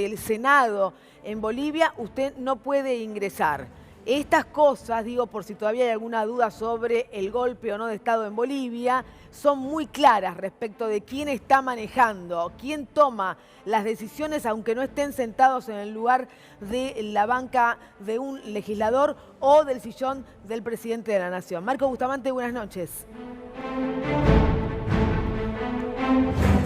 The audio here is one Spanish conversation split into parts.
del Senado en Bolivia, usted no puede ingresar. Estas cosas, digo, por si todavía hay alguna duda sobre el golpe o no de Estado en Bolivia, son muy claras respecto de quién está manejando, quién toma las decisiones, aunque no estén sentados en el lugar de la banca de un legislador o del sillón del presidente de la Nación. Marco Bustamante, buenas noches.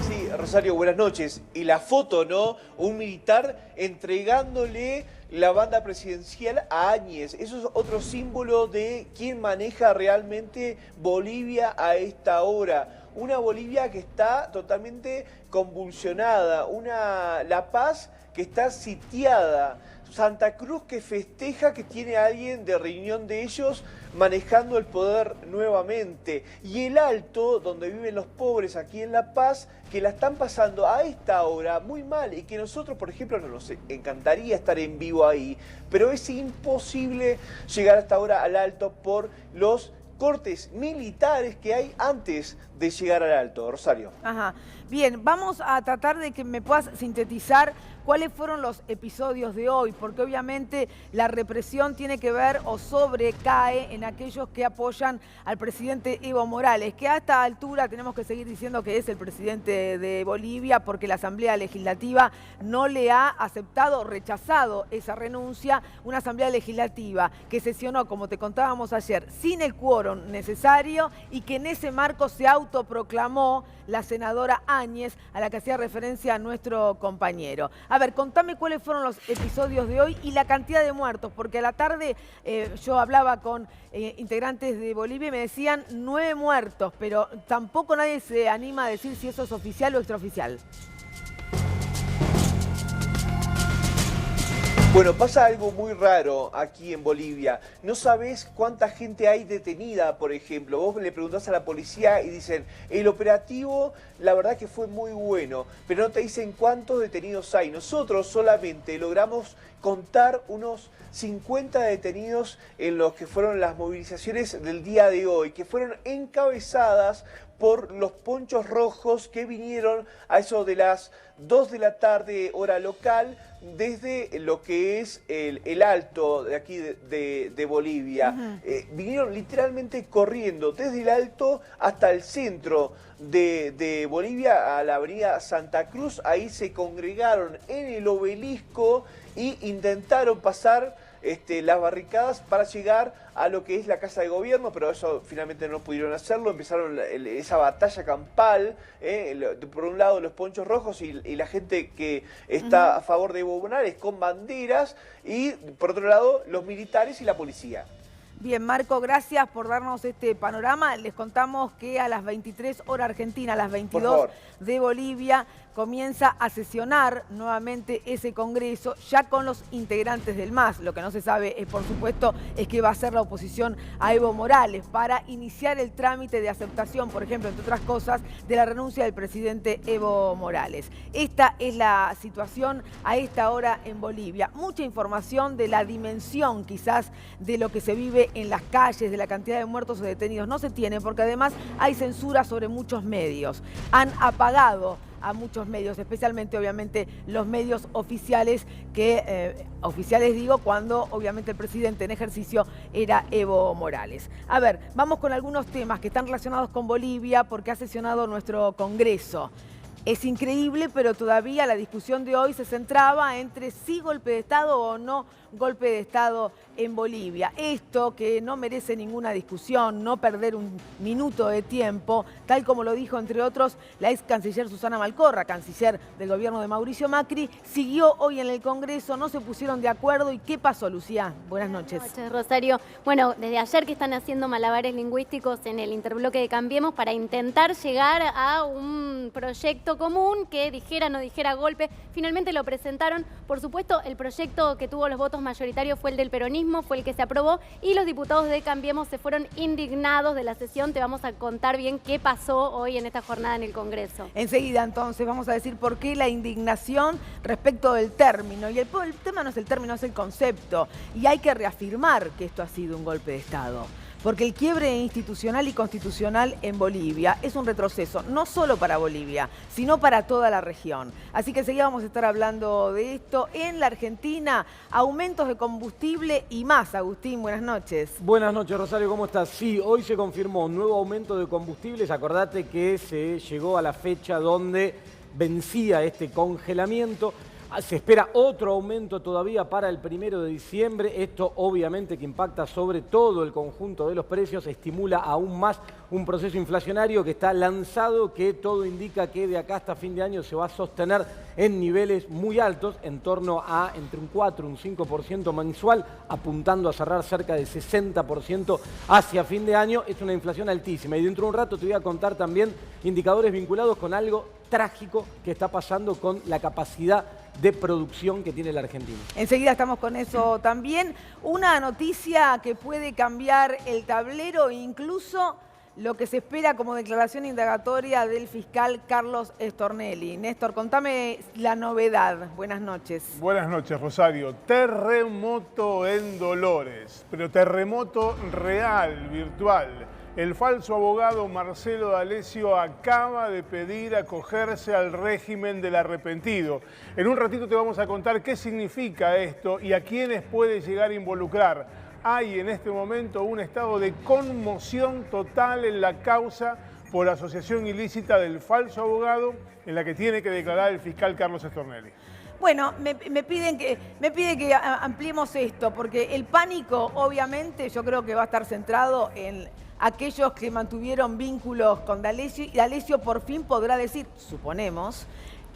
Sí, Rosario, buenas noches. Y la foto, ¿no? Un militar entregándole la banda presidencial a Áñez. Eso es otro símbolo de quién maneja realmente Bolivia a esta hora. Una Bolivia que está totalmente convulsionada, La Paz que está sitiada, Santa Cruz que festeja que tiene a alguien de reunión de ellos manejando el poder nuevamente, y el Alto, donde viven los pobres aquí en La Paz, que la están pasando a esta hora muy mal, y que nosotros, por ejemplo, nos encantaría estar en vivo ahí, pero es imposible llegar hasta ahora al Alto por los cortes militares que hay antes de llegar al Alto. Rosario. Ajá. Bien, vamos a tratar de que me puedas sintetizar cuáles fueron los episodios de hoy, porque obviamente la represión tiene que ver o sobrecae en aquellos que apoyan al presidente Evo Morales, que a esta altura tenemos que seguir diciendo que es el presidente de Bolivia, porque la Asamblea Legislativa no le ha aceptado, rechazado esa renuncia, una Asamblea Legislativa que sesionó, como te contábamos ayer, sin el quórum necesario, y que en ese marco se autoproclamó la senadora Áñez, a la que hacía referencia a nuestro compañero. A ver, contame cuáles fueron los episodios de hoy y la cantidad de muertos, porque a la tarde yo hablaba con integrantes de Bolivia y me decían 9 muertos, pero tampoco nadie se anima a decir si eso es oficial o extraoficial. Bueno, pasa algo muy raro aquí en Bolivia. No sabés cuánta gente hay detenida, por ejemplo. Vos le preguntás a la policía y dicen, el operativo, la verdad que fue muy bueno, pero no te dicen cuántos detenidos hay. Nosotros solamente logramos contar unos 50 detenidos en los que fueron las movilizaciones del día de hoy, que fueron encabezadas por los ponchos rojos que vinieron a eso de las 2 de la tarde hora local desde lo que es el Alto de aquí de Bolivia. Vinieron literalmente corriendo desde el Alto hasta el centro de Bolivia, a la avenida Santa Cruz. Ahí se congregaron en el obelisco y intentaron pasar las barricadas para llegar a lo que es la Casa de Gobierno, pero eso finalmente no pudieron hacerlo. Empezaron esa batalla campal, por un lado los ponchos rojos y la gente que está a favor de Evo Morales con banderas, y por otro lado los militares y la policía. Bien, Marco, gracias por darnos este panorama. Les contamos que a las 23 horas Argentina, a las 22 de Bolivia, comienza a sesionar nuevamente ese Congreso, ya con los integrantes del MAS. Lo que no se sabe, por supuesto, es que va a ser la oposición a Evo Morales para iniciar el trámite de aceptación, por ejemplo, entre otras cosas, de la renuncia del presidente Evo Morales. Esta es la situación a esta hora en Bolivia. Mucha información de la dimensión, quizás, de lo que se vive en las calles, de la cantidad de muertos o detenidos, no se tiene, porque además hay censura sobre muchos medios. Han apagado a muchos medios, especialmente obviamente los medios oficiales, oficiales digo, cuando obviamente el presidente en ejercicio era Evo Morales. A ver, vamos con algunos temas que están relacionados con Bolivia, porque ha sesionado nuestro Congreso. Es increíble, pero todavía la discusión de hoy se centraba entre si golpe de Estado o no golpe de Estado en Bolivia. Esto que no merece ninguna discusión, no perder un minuto de tiempo, tal como lo dijo, entre otros, la ex canciller Susana Malcorra, canciller del gobierno de Mauricio Macri, siguió hoy en el Congreso, no se pusieron de acuerdo. ¿Y qué pasó, Lucía? Buenas noches. Buenas noches, Rosario. Bueno, desde ayer que están haciendo malabares lingüísticos en el interbloque de Cambiemos para intentar llegar a un proyecto común que dijera o no dijera golpe. Finalmente lo presentaron. Por supuesto, el proyecto que tuvo los votos mayoritarios fue el del peronismo, fue el que se aprobó, y los diputados de Cambiemos se fueron indignados de la sesión. Te vamos a contar bien qué pasó hoy en esta jornada en el Congreso. Enseguida, entonces, vamos a decir por qué la indignación respecto del término. Y el tema no es el término, es el concepto. Y hay que reafirmar que esto ha sido un golpe de Estado. porque el quiebre institucional y constitucional en Bolivia es un retroceso, no solo para Bolivia, sino para toda la región. Así que enseguida vamos a estar hablando de esto. En la Argentina, aumentos de combustible y más. Agustín, buenas noches. Buenas noches, Rosario, ¿cómo estás? Sí, hoy se confirmó un nuevo aumento de combustibles. Acordate que se llegó a la fecha donde vencía este congelamiento. Se espera otro aumento todavía para el 1 de diciembre. Esto obviamente que impacta sobre todo el conjunto de los precios, estimula aún más un proceso inflacionario que está lanzado, que todo indica que de acá hasta fin de año se va a sostener en niveles muy altos, en torno a entre un 4 y un 5% mensual, apuntando a cerrar cerca de 60% hacia fin de año. Es una inflación altísima y dentro de un rato te voy a contar también indicadores vinculados con algo trágico que está pasando con la capacidad de producción que tiene la Argentina. Enseguida estamos con eso también. Una noticia que puede cambiar el tablero, incluso lo que se espera como declaración indagatoria del fiscal Carlos Stornelli. Néstor, contame la novedad. Buenas noches. Buenas noches, Rosario. Terremoto en Dolores, pero terremoto real, virtual. El falso abogado Marcelo D'Alessio acaba de pedir acogerse al régimen del arrepentido. En un ratito te vamos a contar qué significa esto y a quiénes puede llegar a involucrar. Hay en este momento un estado de conmoción total en la causa por asociación ilícita del falso abogado en la que tiene que declarar el fiscal Carlos Stornelli. Bueno, me pide que ampliemos esto, porque el pánico, obviamente, yo creo que va a estar centrado en aquellos que mantuvieron vínculos con D'Alessio, y D'Alessio por fin podrá decir, suponemos,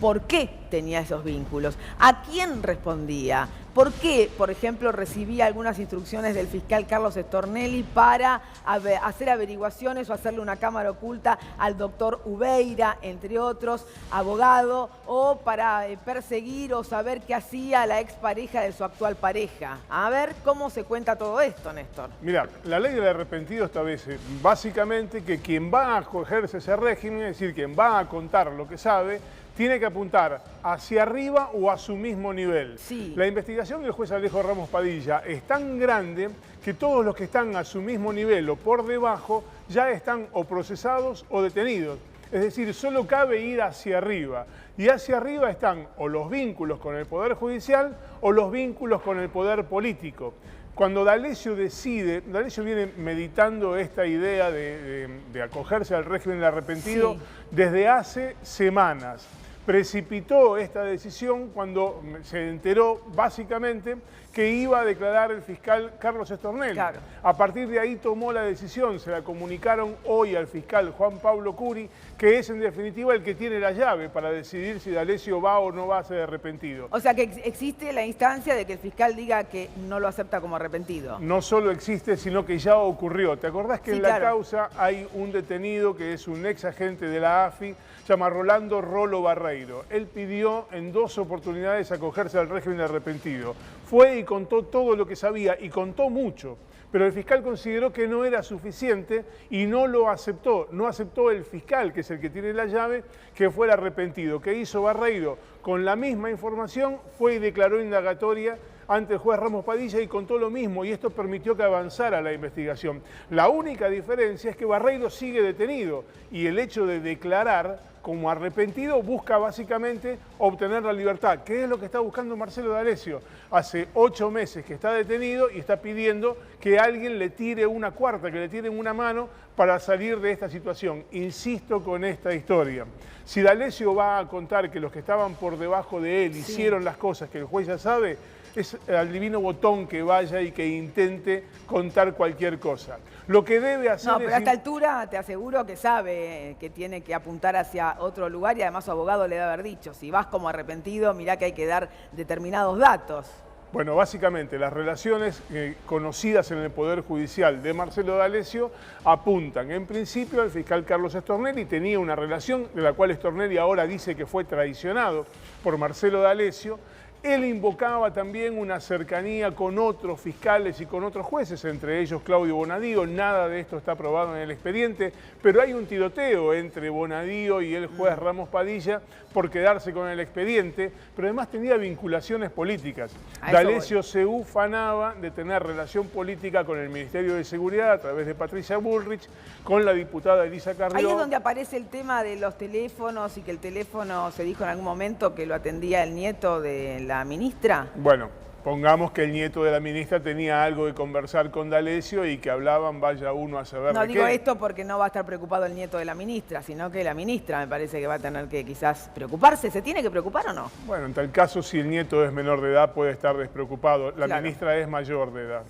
por qué tenía esos vínculos, a quién respondía, por qué, por ejemplo, recibía algunas instrucciones del fiscal Carlos Stornelli para hacer averiguaciones o hacerle una cámara oculta al doctor Ubeira, entre otros, abogado, o para perseguir o saber qué hacía la expareja de su actual pareja. A ver cómo se cuenta todo esto, Néstor. Mira, la ley del arrepentido establece básicamente que quien va a acogerse a ese régimen, es decir, quien va a contar lo que sabe, tiene que apuntar hacia arriba o a su mismo nivel. Sí. La investigación del juez Alejo Ramos Padilla es tan grande que todos los que están a su mismo nivel o por debajo ya están o procesados o detenidos. Es decir, solo cabe ir hacia arriba. Y hacia arriba están o los vínculos con el Poder Judicial o los vínculos con el Poder Político. Cuando D'Alessio decide, D'Alessio viene meditando esta idea de acogerse al régimen del arrepentido sí, desde hace semanas. Precipitó esta decisión cuando se enteró básicamente que iba a declarar el fiscal Carlos Stornelli. Claro. A partir de ahí tomó la decisión, se la comunicaron hoy al fiscal Juan Pablo Curi, que es en definitiva el que tiene la llave para decidir si D'Alessio va o no va a ser arrepentido. O sea que existe la instancia de que el fiscal diga que no lo acepta como arrepentido. No solo existe, sino que ya ocurrió. ¿Te acordás que sí, en la claro, causa hay un detenido que es un ex agente de la AFI, se llama Rolando Rolo Barreiro? Él pidió en 2 oportunidades acogerse al régimen de arrepentido. Fue y contó todo lo que sabía, y contó mucho. Pero el fiscal consideró que no era suficiente y no lo aceptó. No aceptó el fiscal, que es el que tiene la llave, que fuera arrepentido. ¿Qué hizo Barreiro? Con la misma información fue y declaró indagatoria ante el juez Ramos Padilla y contó lo mismo, y esto permitió que avanzara la investigación. La única diferencia es que Barreiro sigue detenido y el hecho de declarar como arrepentido busca básicamente obtener la libertad, que es lo que está buscando Marcelo D'Alessio. Hace 8 meses que está detenido y está pidiendo que alguien le tire una cuarta, que le tiren una mano para salir de esta situación. Insisto con esta historia. Si D'Alessio va a contar que los que estaban por debajo de él hicieron las cosas que el juez ya sabe, es al divino botón que vaya y que intente contar cualquier cosa. Lo que debe hacer no, pero a esta altura te aseguro que sabe que tiene que apuntar hacia otro lugar, y además su abogado le debe haber dicho, si vas como arrepentido, mirá que hay que dar determinados datos. Bueno, básicamente las relaciones conocidas en el Poder Judicial de Marcelo D'Alessio apuntan, en principio, al fiscal Carlos Stornelli. Tenía una relación de la cual Stornelli ahora dice que fue traicionado por Marcelo D'Alessio. Él invocaba también una cercanía con otros fiscales y con otros jueces, entre ellos Claudio Bonadío. Nada de esto está aprobado en el expediente, pero hay un tiroteo entre Bonadío y el juez Ramos Padilla por quedarse con el expediente, pero además tenía vinculaciones políticas. D'Alessio se ufanaba de tener relación política con el Ministerio de Seguridad a través de Patricia Bullrich, con la diputada Elisa Carrió. Ahí es donde aparece el tema de los teléfonos y que el teléfono se dijo en algún momento que lo atendía el nieto de la ministra. Bueno, pongamos que el nieto de la ministra tenía algo de conversar con D'Alessio y que hablaban, vaya uno a saber de qué. No digo esto porque no va a estar preocupado el nieto de la ministra, sino que la ministra me parece que va a tener que quizás preocuparse. ¿Se tiene que preocupar o no? Bueno, en tal caso, si el nieto es menor de edad, puede estar despreocupado. La ministra es mayor de edad.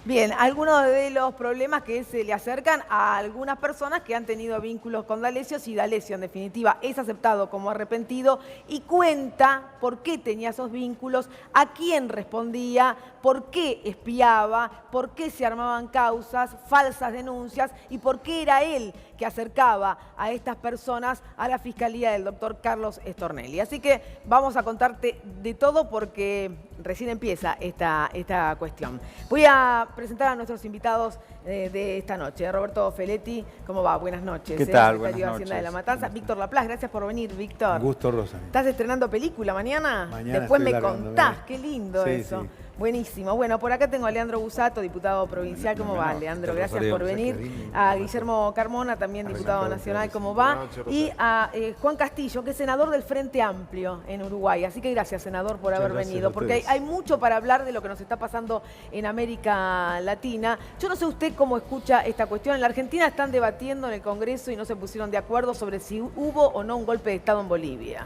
Bien, algunos de los problemas que se le acercan a algunas personas que han tenido vínculos con D'Alessio, si D'Alessio en definitiva es aceptado como arrepentido y cuenta por qué tenía esos vínculos, a quién respondía, por qué espiaba, por qué se armaban causas, falsas denuncias y por qué era él que acercaba a estas personas a la fiscalía del doctor Carlos Stornelli. Así que vamos a contarte de todo porque recién empieza esta cuestión. Voy a presentar a nuestros invitados de esta noche. Roberto Feletti, ¿cómo va? Buenas noches. ¿Qué tal? Secretario de Hacienda de La Matanza. Víctor Laplace, gracias por venir, Víctor. Un gusto, Rosa. ¿Estás estrenando película mañana? Mañana Después me estoy largando, contás, bien. qué lindo Sí, eso. sí. Buenísimo. Bueno, por acá tengo a Leandro Busato, diputado provincial. ¿Cómo va, Leandro? Gracias por venir. A Guillermo Carmona, también diputado nacional. ¿Cómo va? Y a Juan Castillo, que es senador del Frente Amplio en Uruguay. Así que gracias, senador, por haber venido. Porque hay mucho para hablar de lo que nos está pasando en América Latina. Yo no sé usted cómo escucha esta cuestión. En la Argentina están debatiendo en el Congreso y no se pusieron de acuerdo sobre si hubo o no un golpe de Estado en Bolivia.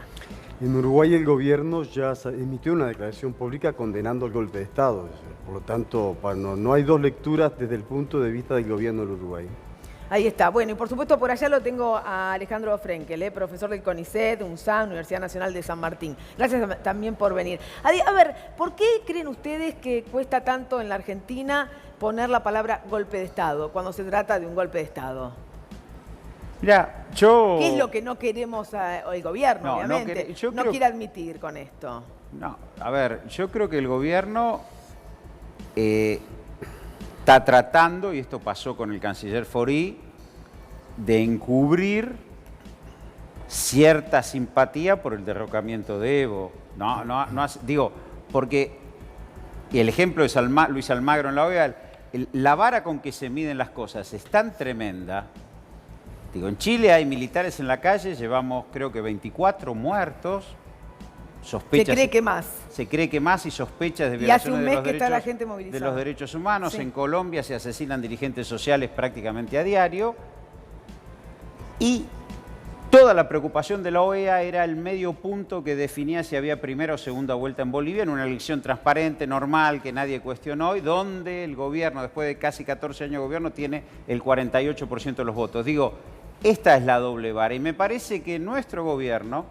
En Uruguay el gobierno ya emitió una declaración pública condenando el golpe de Estado. Por lo tanto, no hay dos lecturas desde el punto de vista del gobierno del Uruguay. Ahí está. Bueno, y por supuesto por allá lo tengo a Alejandro Frenkel, profesor del CONICET, UNSAM, Universidad Nacional de San Martín. Gracias también por venir. A ver, ¿por qué creen ustedes que cuesta tanto en la Argentina poner la palabra golpe de Estado cuando se trata de un golpe de Estado? Mira, ¿Qué es lo que no queremos el gobierno, obviamente? No quiere admitir con esto. No, a ver, yo creo que el gobierno está tratando, y esto pasó con el canciller Forí, de encubrir cierta simpatía por el derrocamiento de Evo. Digo, porque y el ejemplo de Luis Almagro en la OEA, la vara con que se miden las cosas es tan tremenda. Digo, en Chile hay militares en la calle, llevamos creo que 24 muertos. Sospechas, se cree que más. Se cree que más y sospechas de violaciones de los derechos humanos. Sí. En Colombia se asesinan dirigentes sociales prácticamente a diario. Y toda la preocupación de la OEA era el medio punto que definía si había primera o segunda vuelta en Bolivia en una elección transparente, normal, que nadie cuestionó y donde el gobierno, después de casi 14 años de gobierno, tiene el 48% de los votos. Digo, esta es la doble vara y me parece que nuestro gobierno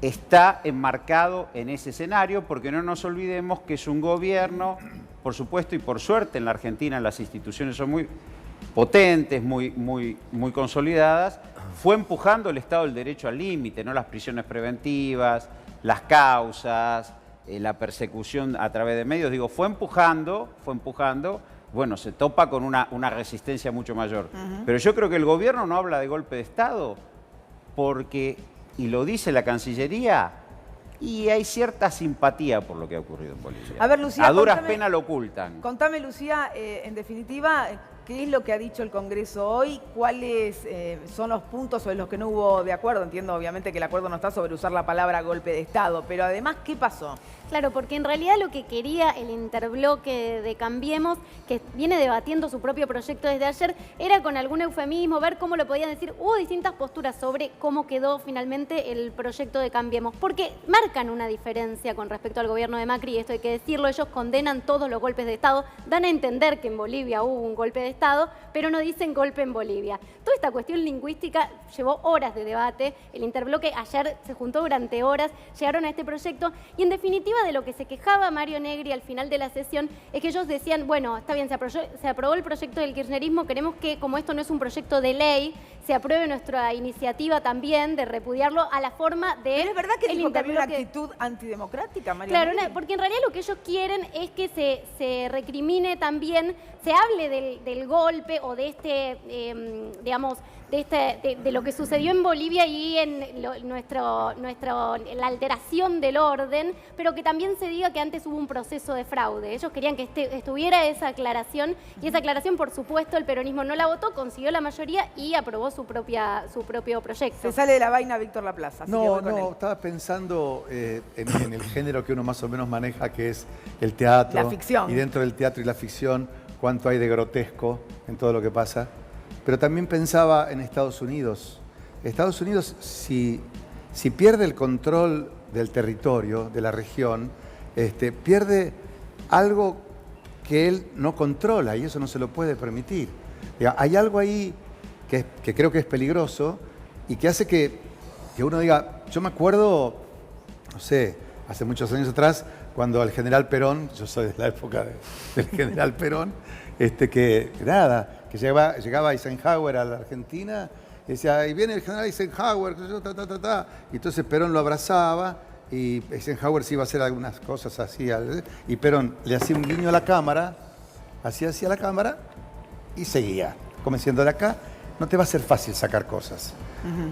está enmarcado en ese escenario porque no nos olvidemos que es un gobierno, por supuesto y por suerte en la Argentina las instituciones son muy potentes, muy consolidadas, fue empujando el Estado del Derecho al límite, ¿no? Las prisiones preventivas, las causas, la persecución a través de medios, digo, fue empujando, bueno, se topa con una resistencia mucho mayor. Pero yo creo que el gobierno no habla de golpe de Estado porque, y lo dice la Cancillería, y hay cierta simpatía por lo que ha ocurrido en Bolivia. A ver, Lucía, a duras penas lo ocultan. Contame, Lucía, en definitiva, ¿qué es lo que ha dicho el Congreso hoy? ¿Cuáles son los puntos sobre los que no hubo de acuerdo? Entiendo, obviamente, que el acuerdo no está sobre usar la palabra golpe de Estado, pero además, ¿qué pasó? Claro, porque en realidad lo que quería el interbloque de Cambiemos, que viene debatiendo su propio proyecto desde ayer, era con algún eufemismo, ver cómo lo podían decir. Hubo distintas posturas sobre cómo quedó finalmente el proyecto de Cambiemos, porque marcan una diferencia con respecto al gobierno de Macri, y esto hay que decirlo, ellos condenan todos los golpes de Estado, dan a entender que en Bolivia hubo un golpe de Estado, pero no dicen golpe en Bolivia. Toda esta cuestión lingüística llevó horas de debate, el interbloque ayer se juntó durante horas, llegaron a este proyecto, y en definitiva de lo que se quejaba Mario Negri al final de la sesión es que ellos decían, bueno, está bien, se aprobó el proyecto del kirchnerismo, queremos que, como esto no es un proyecto de ley, se apruebe nuestra iniciativa también de repudiarlo a la forma de... Pero es verdad que el dijo que había una interbloque. actitud antidemocrática, María Claro, Eugenia. porque en realidad lo que ellos quieren es que se recrimine también, se hable del golpe o de digamos, de lo que sucedió en Bolivia y en la alteración del orden, pero que también se diga que antes hubo un proceso de fraude. Ellos querían que estuviera esa aclaración, y esa aclaración, por supuesto, el peronismo no la votó, consiguió la mayoría y aprobó su propio proyecto. Se sale de la vaina Víctor Laplaza. así que voy con él. Estaba pensando en el género que uno más o menos maneja, que es el teatro. La ficción. Y dentro del teatro y la ficción, cuánto hay de grotesco en todo lo que pasa. Pero también pensaba en Estados Unidos. Estados Unidos, si pierde el control del territorio, de la región, pierde algo que él no controla, y eso no se lo puede permitir. Hay algo ahí que creo que es peligroso y que hace que uno diga, yo me acuerdo, no sé, hace muchos años atrás, cuando el general Perón, yo soy de la época del general Perón, que llegaba Eisenhower a la Argentina, y decía, ahí viene el general Eisenhower, y entonces Perón lo abrazaba, y Eisenhower se iba a hacer algunas cosas así, y Perón le hacía un guiño a la cámara, hacía así a la cámara, y seguía, como diciendo, de acá no te va a ser fácil sacar cosas.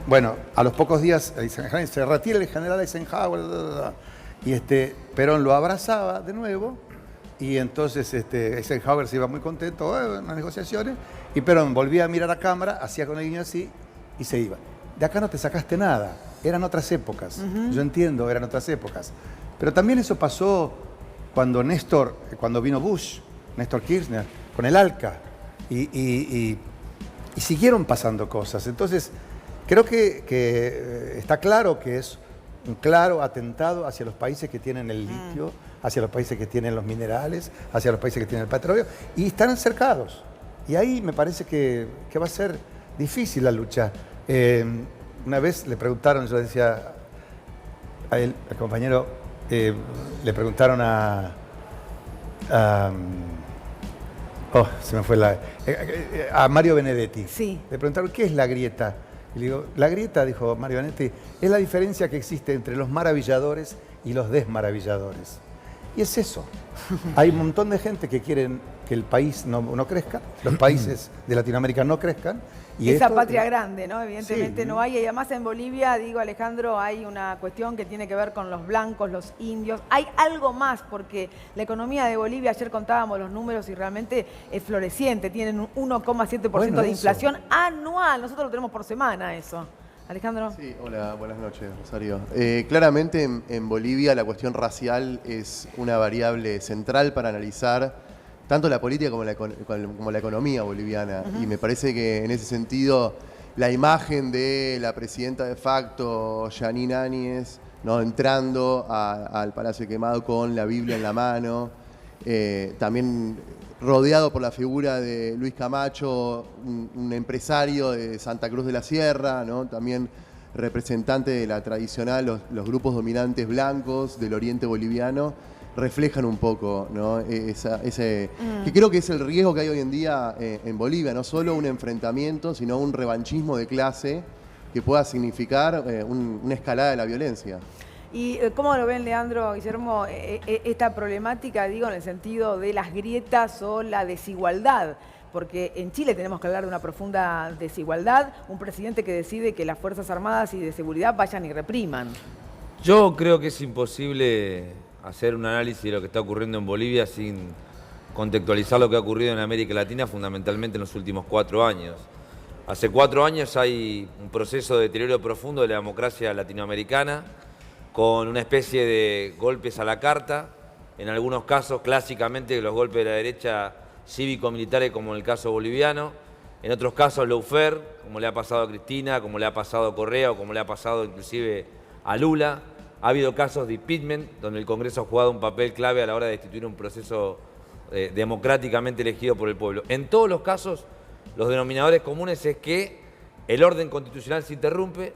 Bueno, a los pocos días se retira el general Eisenhower, y Perón lo abrazaba de nuevo, y entonces Eisenhower se iba muy contento en las negociaciones, y Perón volvía a mirar a cámara, hacía con el guiño así, y se iba. De acá no te sacaste nada, eran otras épocas, yo entiendo, eran otras épocas. Pero también eso pasó cuando vino Bush, Néstor Kirchner, con el ALCA, y siguieron pasando cosas. Entonces, creo que está claro que es un claro atentado hacia los países que tienen el litio, hacia los países que tienen los minerales, hacia los países que tienen el petróleo, y están cercados. Y ahí me parece que va a ser difícil la lucha. Una vez le preguntaron, yo decía a él, al compañero, le preguntaron se me fue a Mario Benedetti. Sí. Le preguntaron, ¿qué es la grieta? Y le digo, la grieta, dijo Mario Benedetti, es la diferencia que existe entre los maravilladores y los desmaravilladores. Y es eso. Hay un montón de gente que quieren que el país no crezca, los países de Latinoamérica no crezcan. Y esa esto, patria grande, ¿no? Evidentemente sí. no hay. Y además en Bolivia, digo, Alejandro, hay una cuestión que tiene que ver con los blancos, los indios. Hay algo más, porque la economía de Bolivia, ayer contábamos los números y realmente es floreciente. Tienen un 1,7% de inflación anual. Nosotros lo tenemos por semana eso. Alejandro. Sí, hola, buenas noches, Rosario. Claramente en Bolivia la cuestión racial es una variable central para analizar tanto la política como la economía boliviana. Y me parece que en ese sentido la imagen de la presidenta de facto, Yanine Áñez, ¿no?, entrando al Palacio Quemado con la Biblia en la mano, también rodeado por la figura de Luis Camacho, un empresario de Santa Cruz de la Sierra, ¿no?, también representante de la tradicional, los grupos dominantes blancos del oriente boliviano, reflejan un poco, ¿no?, que creo que es el riesgo que hay hoy en día en Bolivia, no solo un enfrentamiento, sino un revanchismo de clase que pueda significar una escalada de la violencia. ¿Y cómo lo ven, Leandro, Guillermo, esta problemática, digo, en el sentido de las grietas o la desigualdad? Porque en Chile tenemos que hablar de una profunda desigualdad, un presidente que decide que las Fuerzas Armadas y de Seguridad vayan y repriman. Yo creo que es imposible hacer un análisis de lo que está ocurriendo en Bolivia sin contextualizar lo que ha ocurrido en América Latina, fundamentalmente en los últimos 4 años. Hace 4 años hay un proceso de deterioro profundo de la democracia latinoamericana, con una especie de golpes a la carta, en algunos casos clásicamente los golpes de la derecha cívico-militares como en el caso boliviano, en otros casos lawfare, como le ha pasado a Cristina, como le ha pasado a Correa o como le ha pasado inclusive a Lula. Ha habido casos de impeachment, donde el Congreso ha jugado un papel clave a la hora de destituir un proceso democráticamente elegido por el pueblo. En todos los casos, los denominadores comunes es que el orden constitucional se interrumpe,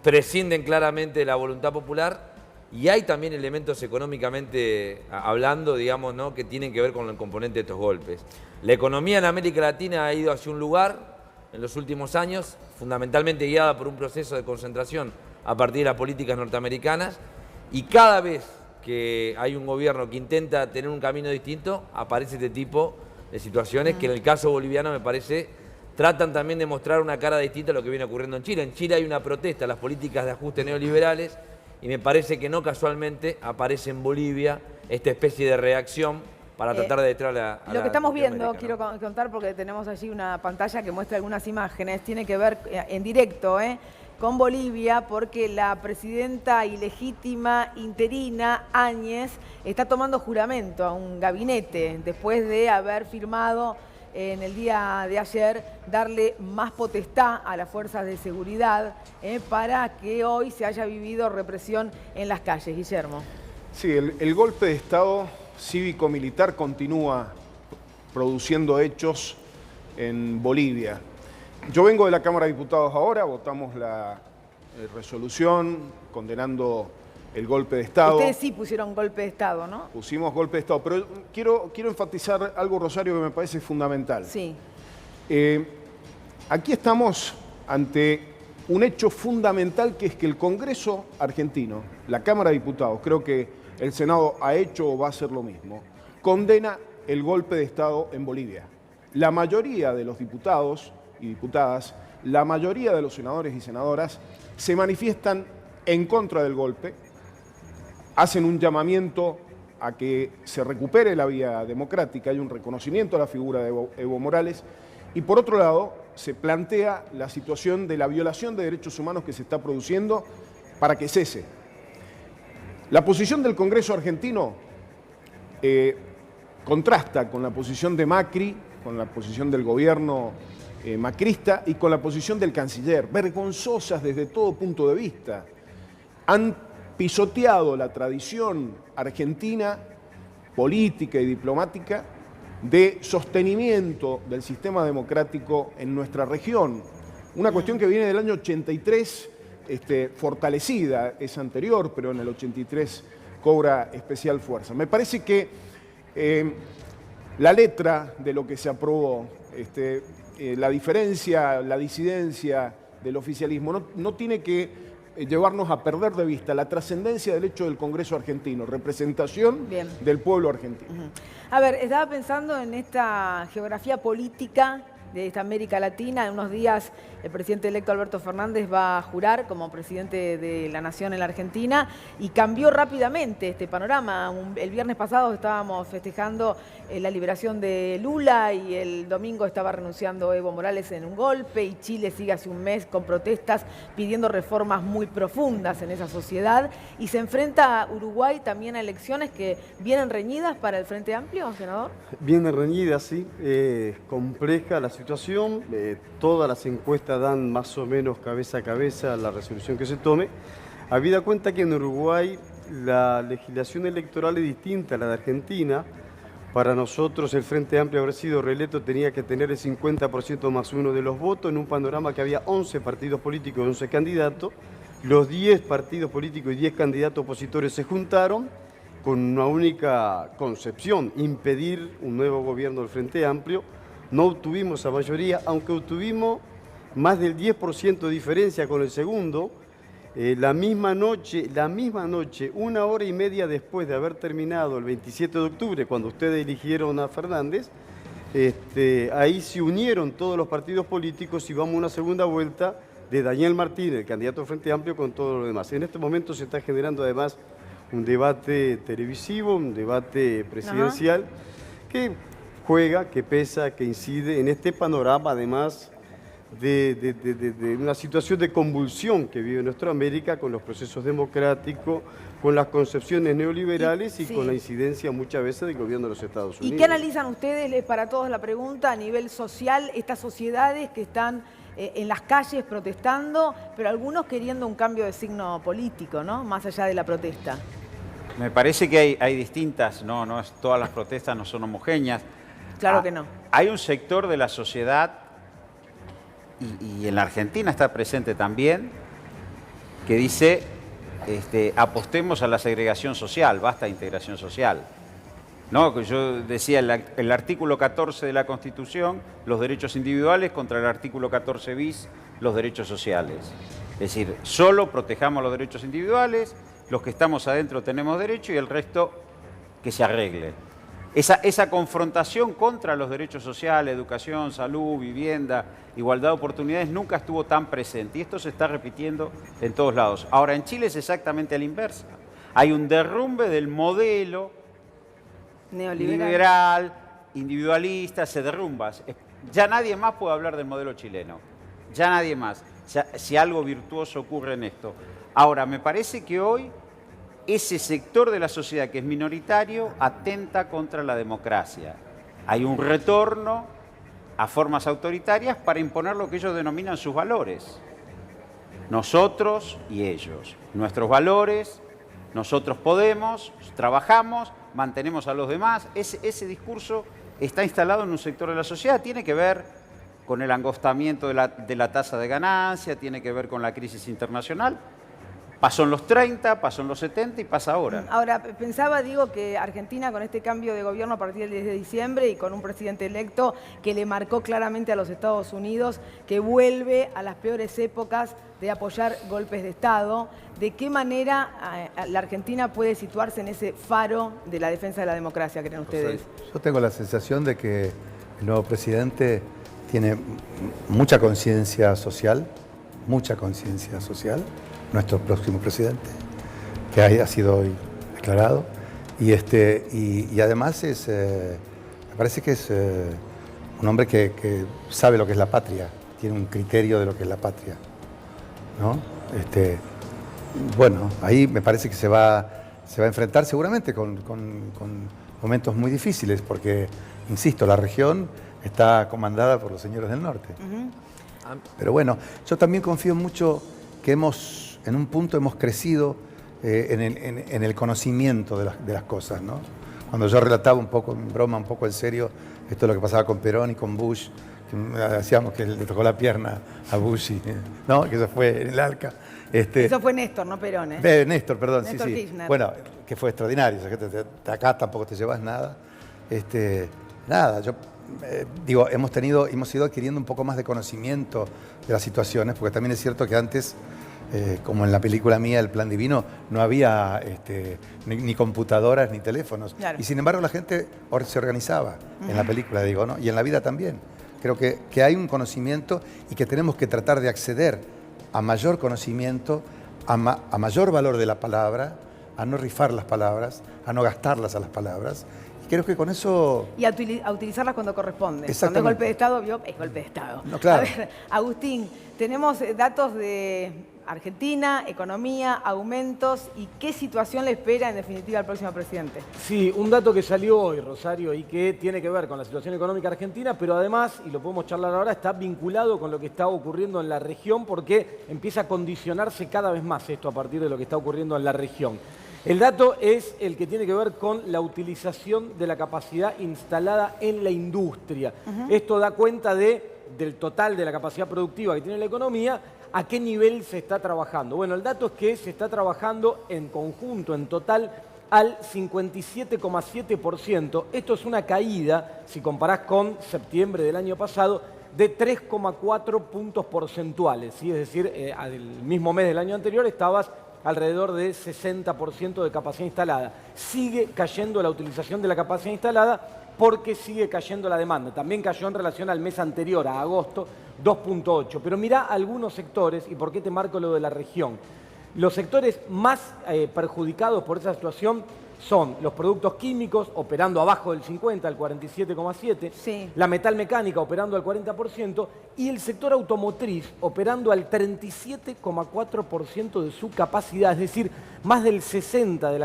prescinden claramente de la voluntad popular y hay también elementos económicamente hablando, digamos, ¿no?, que tienen que ver con el componente de estos golpes. La economía en América Latina ha ido hacia un lugar, en los últimos años, fundamentalmente guiada por un proceso de concentración a partir de las políticas norteamericanas, y cada vez que hay un gobierno que intenta tener un camino distinto, aparece este tipo de situaciones que en el caso boliviano me parece tratan también de mostrar una cara distinta a lo que viene ocurriendo en Chile. En Chile hay una protesta a las políticas de ajuste neoliberales y me parece que no casualmente aparece en Bolivia esta especie de reacción para tratar de detrás a lo que estamos viendo, Norteamérica, quiero contar porque tenemos allí una pantalla que muestra algunas imágenes, tiene que ver en directo con Bolivia, porque la presidenta ilegítima interina, Áñez, está tomando juramento a un gabinete después de haber firmado en el día de ayer darle más potestad a las fuerzas de seguridad para que hoy se haya vivido represión en las calles. Guillermo. Sí, el golpe de Estado cívico-militar continúa produciendo hechos en Bolivia. Yo vengo de la Cámara de Diputados ahora, votamos la resolución condenando el golpe de Estado. Ustedes sí pusieron golpe de Estado, ¿no? Pusimos golpe de Estado, pero quiero enfatizar algo, Rosario, que me parece fundamental. Sí. Aquí estamos ante un hecho fundamental, que es que el Congreso argentino, la Cámara de Diputados, creo que el Senado ha hecho o va a hacer lo mismo, condena el golpe de Estado en Bolivia. La mayoría de los diputados y diputadas, la mayoría de los senadores y senadoras se manifiestan en contra del golpe, hacen un llamamiento a que se recupere la vía democrática, hay un reconocimiento a la figura de Evo Morales, y por otro lado se plantea la situación de la violación de derechos humanos que se está produciendo para que cese. La posición del Congreso argentino contrasta con la posición de Macri, con la posición del gobierno macrista y con la posición del canciller, vergonzosas desde todo punto de vista. Han pisoteado la tradición argentina, política y diplomática, de sostenimiento del sistema democrático en nuestra región. Una cuestión que viene del año 83, fortalecida, es anterior, pero en el 83 cobra especial fuerza. Me parece que la letra de lo que se aprobó, la diferencia, la disidencia del oficialismo, no tiene que llevarnos a perder de vista la trascendencia del hecho del Congreso argentino, representación del pueblo argentino. A ver, estaba pensando en esta geografía política de esta América Latina. En unos días el presidente electo Alberto Fernández va a jurar como presidente de la Nación en la Argentina y cambió rápidamente este panorama. El viernes pasado estábamos festejando la liberación de Lula y el domingo estaba renunciando Evo Morales en un golpe y Chile sigue hace un mes con protestas pidiendo reformas muy profundas en esa sociedad y se enfrenta a Uruguay también a elecciones que vienen reñidas para el Frente Amplio, senador. Vienen reñidas, sí, compleja la situación, todas las encuestas dan más o menos cabeza a cabeza la resolución que se tome, habida cuenta que en Uruguay la legislación electoral es distinta a la de Argentina. Para nosotros el Frente Amplio, haber sido reelecto, tenía que tener el 50% más uno de los votos en un panorama que había 11 partidos políticos y 11 candidatos. Los 10 partidos políticos y 10 candidatos opositores se juntaron con una única concepción, impedir un nuevo gobierno del Frente Amplio. No obtuvimos esa mayoría, aunque obtuvimos más del 10% de diferencia con el segundo. La misma noche, una hora y media después de haber terminado el 27 de octubre, cuando ustedes eligieron a Fernández, ahí se unieron todos los partidos políticos y vamos a una segunda vuelta de Daniel Martínez, el candidato del Frente Amplio, con todo lo demás. En este momento se está generando además un debate televisivo, un debate presidencial, que juega, que pesa, que incide en este panorama además de una situación de convulsión que vive nuestra América con los procesos democráticos, con las concepciones neoliberales y con la incidencia muchas veces del gobierno de los Estados Unidos. ¿Y qué analizan ustedes, para todos la pregunta, a nivel social, estas sociedades que están en las calles protestando, pero algunos queriendo un cambio de signo político, ¿no? Más allá de la protesta? Me parece que hay distintas, todas las protestas no son homogéneas. Claro que no. Hay un sector de la sociedad, y en la Argentina está presente también, que dice, apostemos a la segregación social, basta de integración social. No, yo decía el artículo 14 de la Constitución, los derechos individuales contra el artículo 14 bis, los derechos sociales. Es decir, solo protejamos los derechos individuales, los que estamos adentro tenemos derecho y el resto que se arregle. Esa confrontación contra los derechos sociales, educación, salud, vivienda, igualdad de oportunidades, nunca estuvo tan presente y esto se está repitiendo en todos lados. Ahora, en Chile es exactamente a la inversa. Hay un derrumbe del modelo neoliberal, individualista, se derrumba. Ya nadie más puede hablar del modelo chileno. Ya nadie más. Si algo virtuoso ocurre en esto. Ahora, me parece que hoy ese sector de la sociedad que es minoritario atenta contra la democracia. Hay un retorno a formas autoritarias para imponer lo que ellos denominan sus valores. Nosotros y ellos. Nuestros valores, nosotros podemos, trabajamos, mantenemos a los demás. Ese discurso está instalado en un sector de la sociedad. Tiene que ver con el angostamiento de la tasa de ganancia, tiene que ver con la crisis internacional. Pasó en los 30, pasó en los 70 y pasa ahora. Ahora, pensaba, digo, que Argentina con este cambio de gobierno a partir del 10 de diciembre y con un presidente electo que le marcó claramente a los Estados Unidos que vuelve a las peores épocas de apoyar golpes de Estado, ¿de qué manera la Argentina puede situarse en ese faro de la defensa de la democracia, creen ustedes? Yo tengo la sensación de que el nuevo presidente tiene mucha conciencia social, nuestro próximo presidente, que ha sido hoy declarado, y además me parece que es un hombre que sabe lo que es la patria, tiene un criterio de lo que es la patria, ¿no? Bueno, ahí me parece que se va a enfrentar seguramente con momentos muy difíciles, porque, insisto, la región está comandada por los señores del norte. Pero bueno, yo también confío mucho que en un punto hemos crecido en el conocimiento de las cosas, ¿no? Cuando yo relataba un poco en broma, un poco en serio, esto es lo que pasaba con Perón y con Bush, que decíamos que le tocó la pierna a Bush, ¿no? Que eso fue en el ALCA. Eso fue Néstor, no Perón, ¿eh? Néstor, perdón, Néstor sí. Kirchner. Bueno, que fue extraordinario, o sea, que de acá tampoco te llevas nada. Nada, yo digo, hemos ido adquiriendo un poco más de conocimiento de las situaciones, porque también es cierto que antes, como en la película mía, El Plan Divino, no había ni computadoras ni teléfonos. Claro. Y sin embargo la gente se organizaba en la película, digo, ¿no? Y en la vida también. Creo que hay un conocimiento y que tenemos que tratar de acceder a mayor conocimiento, a mayor valor de la palabra, a no rifar las palabras, a no gastarlas a las palabras. Y creo que con eso... Y a utilizarlas cuando corresponde. Cuando es golpe de Estado, es golpe de Estado. No, claro. A ver, Agustín, tenemos datos de Argentina, economía, aumentos y qué situación le espera en definitiva al próximo presidente. Sí, un dato que salió hoy, Rosario, y que tiene que ver con la situación económica argentina, pero además, y lo podemos charlar ahora, está vinculado con lo que está ocurriendo en la región porque empieza a condicionarse cada vez más esto a partir de lo que está ocurriendo en la región. El dato es el que tiene que ver con la utilización de la capacidad instalada en la industria. Esto da cuenta del total de la capacidad productiva que tiene la economía, a qué nivel se está trabajando. Bueno, el dato es que se está trabajando en conjunto, en total, al 57,7%. Esto es una caída, si comparás con septiembre del año pasado, de 3,4 puntos porcentuales. ¿Sí? Es decir, al mismo mes del año anterior estabas alrededor de 60% de capacidad instalada. Sigue cayendo la utilización de la capacidad instalada porque sigue cayendo la demanda. También cayó en relación al mes anterior, a agosto, 2,8. Pero mirá algunos sectores, y por qué te marco lo de la región. Los sectores más perjudicados por esa situación son los productos químicos, operando abajo del 50, al 47,7%, sí. La metalmecánica, operando al 40%, y el sector automotriz, operando al 37,4% de su capacidad, es decir, más del 60% de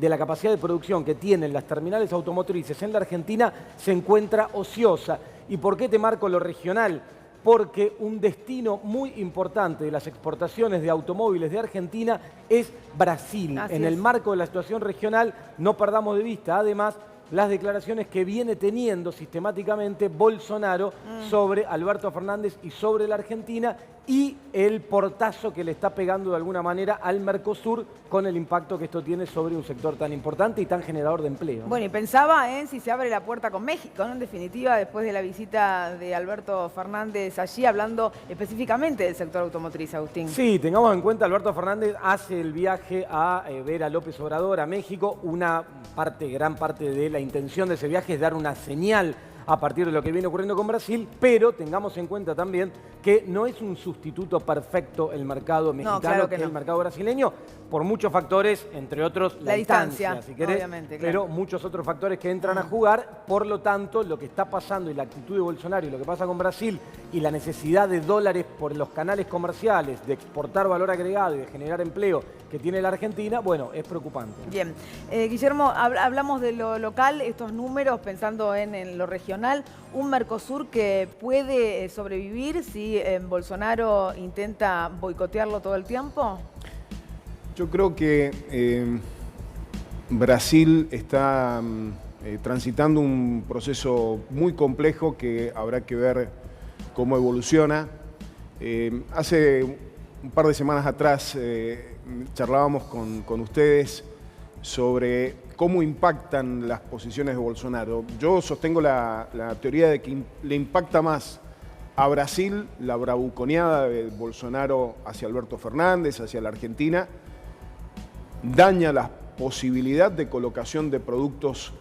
la capacidad de producción que tienen las terminales automotrices en la Argentina se encuentra ociosa. ¿Y por qué te marco lo regional? Porque un destino muy importante de las exportaciones de automóviles de Argentina es Brasil. En el marco de la situación regional, no perdamos de vista, además, las declaraciones que viene teniendo sistemáticamente Bolsonaro sobre Alberto Fernández y sobre la Argentina, y el portazo que le está pegando de alguna manera al Mercosur con el impacto que esto tiene sobre un sector tan importante y tan generador de empleo. Bueno, y pensaba en si se abre la puerta con México, ¿no? En definitiva, después de la visita de Alberto Fernández allí, hablando específicamente del sector automotriz, Agustín. Sí, tengamos en cuenta, Alberto Fernández hace el viaje a ver a López Obrador a México. Gran parte de la intención de ese viaje es dar una señal a partir de lo que viene ocurriendo con Brasil, pero tengamos en cuenta también que no es un sustituto perfecto el mercado mexicano, claro que no. el mercado brasileño, por muchos factores, entre otros la distancia, si querés, obviamente, claro. Pero muchos otros factores que entran a jugar. Por lo tanto, lo que está pasando y la actitud de Bolsonaro y lo que pasa con Brasil y la necesidad de dólares por los canales comerciales, de exportar valor agregado y de generar empleo que tiene la Argentina, bueno, es preocupante. Bien. Guillermo, hablamos de lo local, estos números, pensando en lo regional, un Mercosur que puede sobrevivir si Bolsonaro intenta boicotearlo todo el tiempo. Yo creo que Brasil está transitando un proceso muy complejo que habrá que ver cómo evoluciona. Hace un par de semanas atrás charlábamos con ustedes sobre cómo impactan las posiciones de Bolsonaro. Yo sostengo la teoría de que le impacta más a Brasil la bravuconeada de Bolsonaro hacia Alberto Fernández, hacia la Argentina, daña la posibilidad de colocación de productos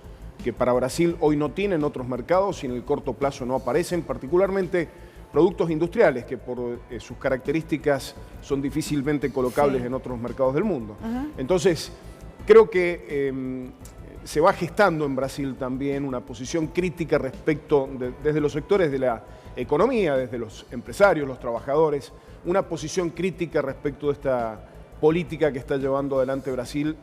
que para Brasil hoy no tienen otros mercados y en el corto plazo no aparecen, particularmente productos industriales que por sus características son difícilmente colocables en otros mercados del mundo. Entonces, creo que se va gestando en Brasil también una posición crítica respecto, desde los sectores de la economía, desde los empresarios, los trabajadores, una posición crítica respecto de esta política que está llevando adelante Brasil,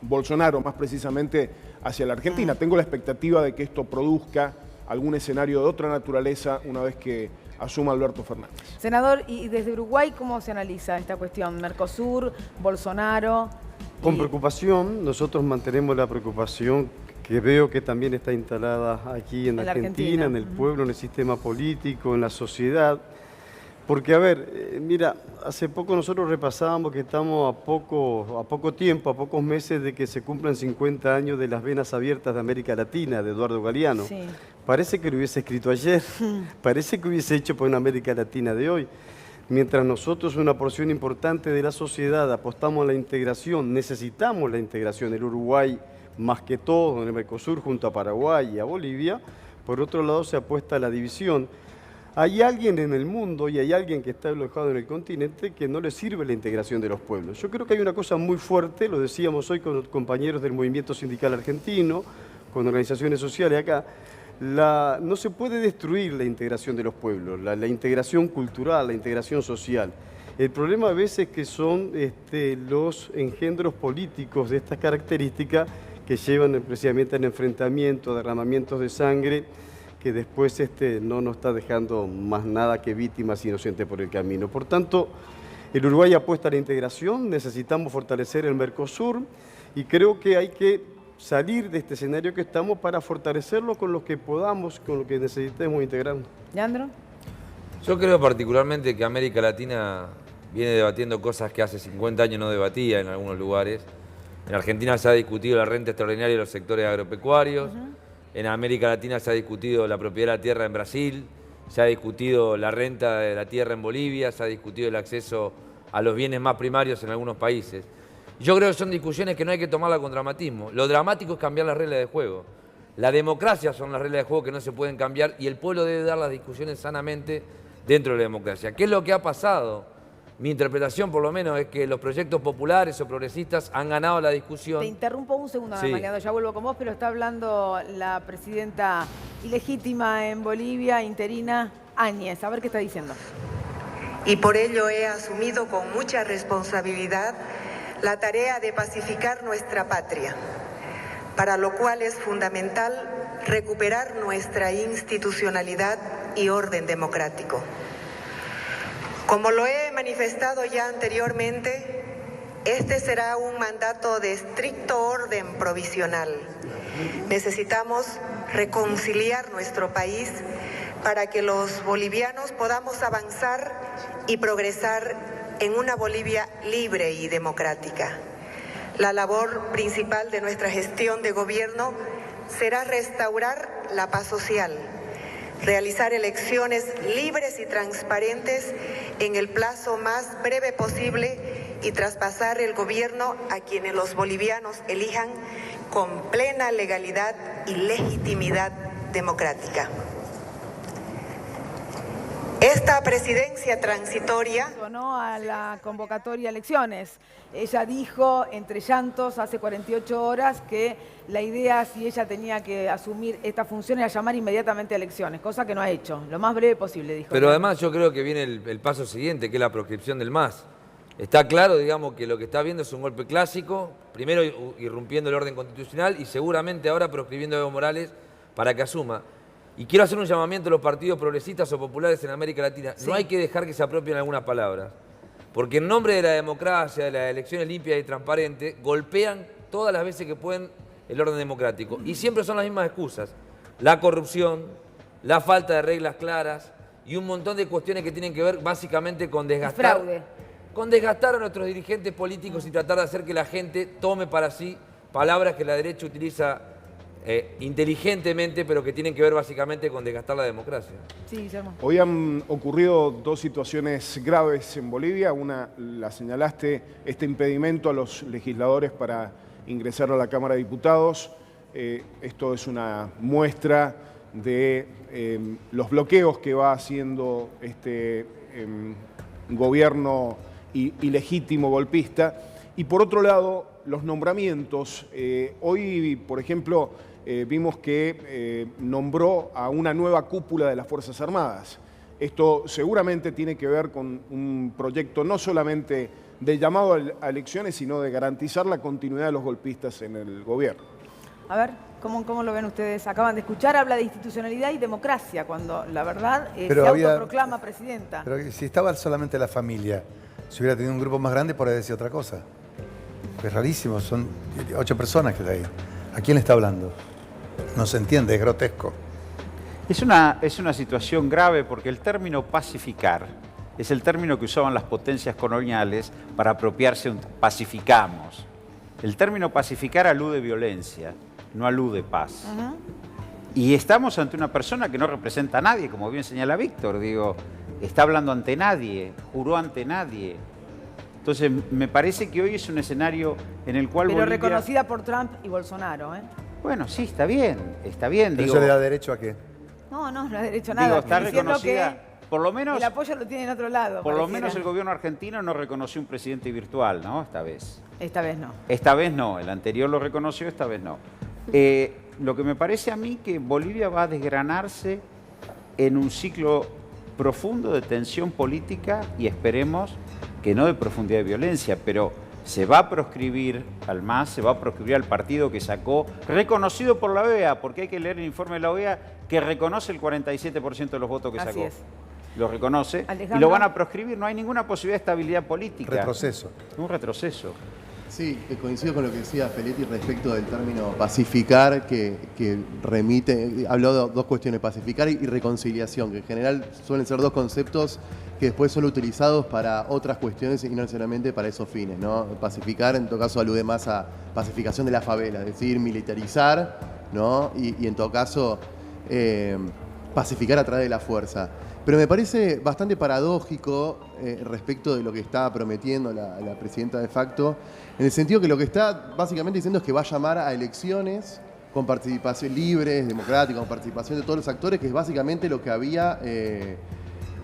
Bolsonaro más precisamente, hacia la Argentina. Tengo la expectativa de que esto produzca algún escenario de otra naturaleza una vez que asuma Alberto Fernández. Senador, y desde Uruguay, ¿cómo se analiza esta cuestión? Mercosur, Bolsonaro. Con preocupación, nosotros mantenemos la preocupación que veo que también está instalada aquí en Argentina, en el pueblo, en el sistema político, en la sociedad. Porque, a ver, mira, hace poco nosotros repasábamos que estamos a poco tiempo, a pocos meses de que se cumplan 50 años de las venas abiertas de América Latina, de Eduardo Galeano. Sí. Parece que lo hubiese escrito ayer, parece que hubiese hecho por una América Latina de hoy. Mientras nosotros, una porción importante de la sociedad, apostamos a la integración, necesitamos la integración, el Uruguay más que todo, en el Mercosur, junto a Paraguay y a Bolivia, por otro lado se apuesta a la división. Hay alguien en el mundo y hay alguien que está alojado en el continente que no le sirve la integración de los pueblos. Yo creo que hay una cosa muy fuerte, lo decíamos hoy con los compañeros del movimiento sindical argentino, con organizaciones sociales acá, no se puede destruir la integración de los pueblos, la integración cultural, la integración social. El problema a veces que son los engendros políticos de estas características que llevan precisamente al enfrentamiento, derramamientos de sangre, que después no nos está dejando más nada que víctimas inocentes por el camino. Por tanto, el Uruguay apuesta a la integración, necesitamos fortalecer el Mercosur y creo que hay que salir de este escenario que estamos para fortalecerlo con lo que podamos, con lo que necesitemos integrarnos. ¿Leandro? Yo creo particularmente que América Latina viene debatiendo cosas que hace 50 años no debatía en algunos lugares. En Argentina se ha discutido la renta extraordinaria de los sectores agropecuarios. En América Latina se ha discutido la propiedad de la tierra en Brasil, se ha discutido la renta de la tierra en Bolivia, se ha discutido el acceso a los bienes más primarios en algunos países. Yo creo que son discusiones que no hay que tomarlas con dramatismo. Lo dramático es cambiar las reglas de juego. La democracia son las reglas de juego que no se pueden cambiar y el pueblo debe dar las discusiones sanamente dentro de la democracia. ¿Qué es lo que ha pasado? Mi interpretación, por lo menos, es que los proyectos populares o progresistas han ganado la discusión. Te interrumpo un segundo, sí. Leandro, ya vuelvo con vos, pero está hablando la presidenta ilegítima en Bolivia, interina, Áñez. A ver qué está diciendo. Y por ello he asumido con mucha responsabilidad la tarea de pacificar nuestra patria, para lo cual es fundamental recuperar nuestra institucionalidad y orden democrático. Como lo he manifestado ya anteriormente, este será un mandato de estricto orden provisional. Necesitamos reconciliar nuestro país para que los bolivianos podamos avanzar y progresar en una Bolivia libre y democrática. La labor principal de nuestra gestión de gobierno será restaurar la paz social, realizar elecciones libres y transparentes en el plazo más breve posible y traspasar el gobierno a quienes los bolivianos elijan con plena legalidad y legitimidad democrática. Esta presidencia transitoria... ¿No? A la convocatoria a elecciones. Ella dijo, entre llantos, hace 48 horas, que la idea, si ella tenía que asumir esta función, era llamar inmediatamente a elecciones, cosa que no ha hecho, lo más breve posible, dijo. Pero además yo creo que viene el paso siguiente, que es la proscripción del MAS. Está claro, digamos, que lo que está viendo es un golpe clásico, primero irrumpiendo el orden constitucional y seguramente ahora proscribiendo a Evo Morales para que asuma. Y quiero hacer un llamamiento a los partidos progresistas o populares en América Latina. Sí. No hay que dejar que se apropien algunas palabras. Porque en nombre de la democracia, de las elecciones limpias y transparentes, golpean todas las veces que pueden el orden democrático. Y siempre son las mismas excusas. La corrupción, la falta de reglas claras y un montón de cuestiones que tienen que ver básicamente con desgastar, a nuestros dirigentes políticos y tratar de hacer que la gente tome para sí palabras que la derecha utiliza inteligentemente, pero que tienen que ver básicamente con desgastar la democracia. Sí, Guillermo. Hoy han ocurrido dos situaciones graves en Bolivia. Una, la señalaste, este impedimento a los legisladores para ingresar a la Cámara de Diputados. Esto es una muestra de los bloqueos que va haciendo este gobierno ilegítimo golpista. Y por otro lado, los nombramientos. Hoy, por ejemplo, vimos que nombró a una nueva cúpula de las Fuerzas Armadas. Esto seguramente tiene que ver con un proyecto no solamente de llamado a elecciones, sino de garantizar la continuidad de los golpistas en el gobierno. A ver, ¿cómo lo ven ustedes? Acaban de escuchar, habla de institucionalidad y democracia, cuando la verdad se autoproclama presidenta. Pero si estaba solamente la familia, si hubiera tenido un grupo más grande, podría decir otra cosa. Es rarísimo, son 8 personas que está ahí. ¿A quién le está hablando? No se entiende, es grotesco. Es una situación grave porque el término pacificar es el término que usaban las potencias coloniales para apropiarse un pacificamos. El término pacificar alude violencia, no alude paz. Y estamos ante una persona que no representa a nadie, como bien señala Víctor. Digo, está hablando ante nadie, juró ante nadie. Entonces, me parece que hoy es un escenario en el cual Pero Bolivia... reconocida por Trump y Bolsonaro, ¿eh? Bueno, sí, está bien, está bien. ¿Pero eso le da derecho a qué? No le da derecho a nada. Digo, está reconocida, por lo menos... El apoyo lo tiene en otro lado. Por lo menos el gobierno argentino no reconoció un presidente virtual, ¿no? Esta vez. Esta vez no. Esta vez no, el anterior lo reconoció, esta vez no. Lo que me parece a mí que Bolivia va a desgranarse en un ciclo profundo de tensión política y esperemos que no de profundidad de violencia, pero se va a proscribir al MAS, se va a proscribir al partido que sacó, reconocido por la OEA, porque hay que leer el informe de la OEA que reconoce el 47% de los votos que sacó. Así es. Lo reconoce Alejandro. y lo van a proscribir, no hay ninguna posibilidad de estabilidad política. Retroceso. Un retroceso. Sí, coincido con lo que decía Feletti respecto del término pacificar, que remite, habló de dos cuestiones, pacificar y reconciliación, que en general suelen ser dos conceptos que después son utilizados para otras cuestiones y no necesariamente para esos fines, ¿no? Pacificar, en todo caso, alude más a pacificación de la favela, es decir, militarizar, ¿no? Y en todo caso, pacificar a través de la fuerza. Pero me parece bastante paradójico respecto de lo que está prometiendo la presidenta de facto, en el sentido que lo que está básicamente diciendo es que va a llamar a elecciones con participación libre, democrática, con participación de todos los actores, que es básicamente lo que había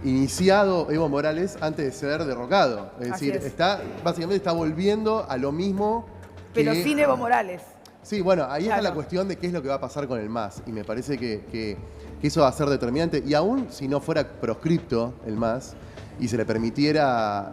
iniciado Evo Morales antes de ser derrocado. Es decir, básicamente está volviendo a lo mismo pero sin Evo Morales. Sí, bueno, ahí está la cuestión de qué es lo que va a pasar con el MAS. Y me parece que eso va a ser determinante. Y aún si no fuera proscripto el MAS y se le permitiera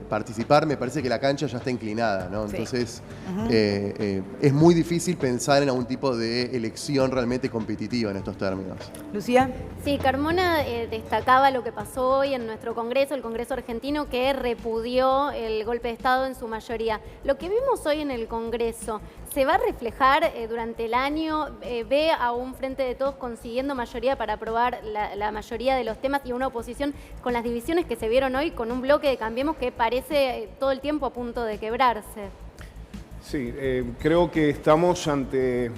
participar, me parece que la cancha ya está inclinada, ¿no? Sí. Entonces, es muy difícil pensar en algún tipo de elección realmente competitiva en estos términos. Lucía. Sí, Carmona destacaba lo que pasó hoy en nuestro Congreso, el Congreso argentino, que repudió el golpe de Estado en su mayoría. Lo que vimos hoy en el Congreso, ¿Se va a reflejar durante el año? ¿Ve a un Frente de Todos consiguiendo mayoría para aprobar la mayoría de los temas y una oposición con las divisiones que se vieron hoy, con un bloque de Cambiemos que parece todo el tiempo a punto de quebrarse? Sí, creo que estamos ante